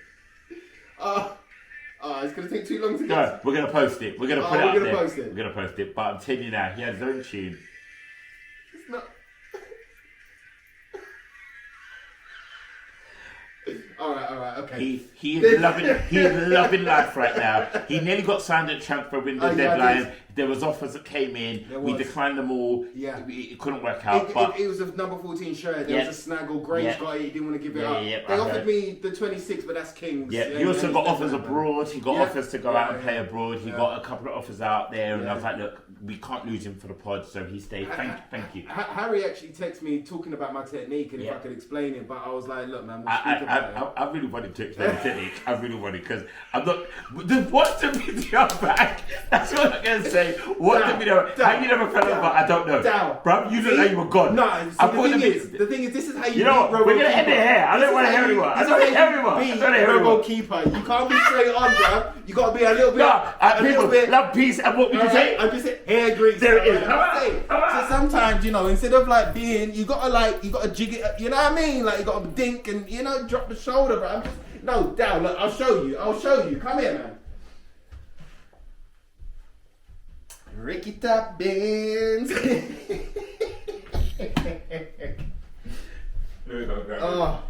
It's going to take too long to get. No, we're going to post it. We're going to put it up there. Post it. We're going to post it. But I'm telling you now, he has his own tune. It's not. All right, okay. He is loving life right now. He nearly got signed at transfer window deadline. There was offers that came in. We declined them all. Yeah. It couldn't work out. It was a number 14 shirt. There was a snaggle. Grange got it. He didn't want to give it up. They offered me the 26, but that's Kings. Yeah. He also got offers abroad. He got offers to go out and play abroad. He got a couple of offers out there. And I was like, look, we can't lose him for the pod. So he stayed. Thank you. Harry actually texted me talking about my technique and if I could explain it. But I was like, look, man, we'll speak about it. I really wanted to explain the technique. I really wanted, because I'm not. Watch the video back. That's what I'm going to say. Watch the video. How you never fell over, I don't know. Bro, you look like you were gone. No, the thing is, this is how you know, we're going to end it here. I don't want to hear anymore. I don't want to hear anymore. Keeper. You can't be straight on, bro. You got to be a little bit. No, people love peace. And what would you say? I'm just saying, hair grease. There it is. So sometimes, instead of like being, you got to jig it, you know what I mean? Like, you got to dink and, drop the shoulder, bro. No, down. Look, I'll show you. Come here, man. Ricky Top Bins. Here we go,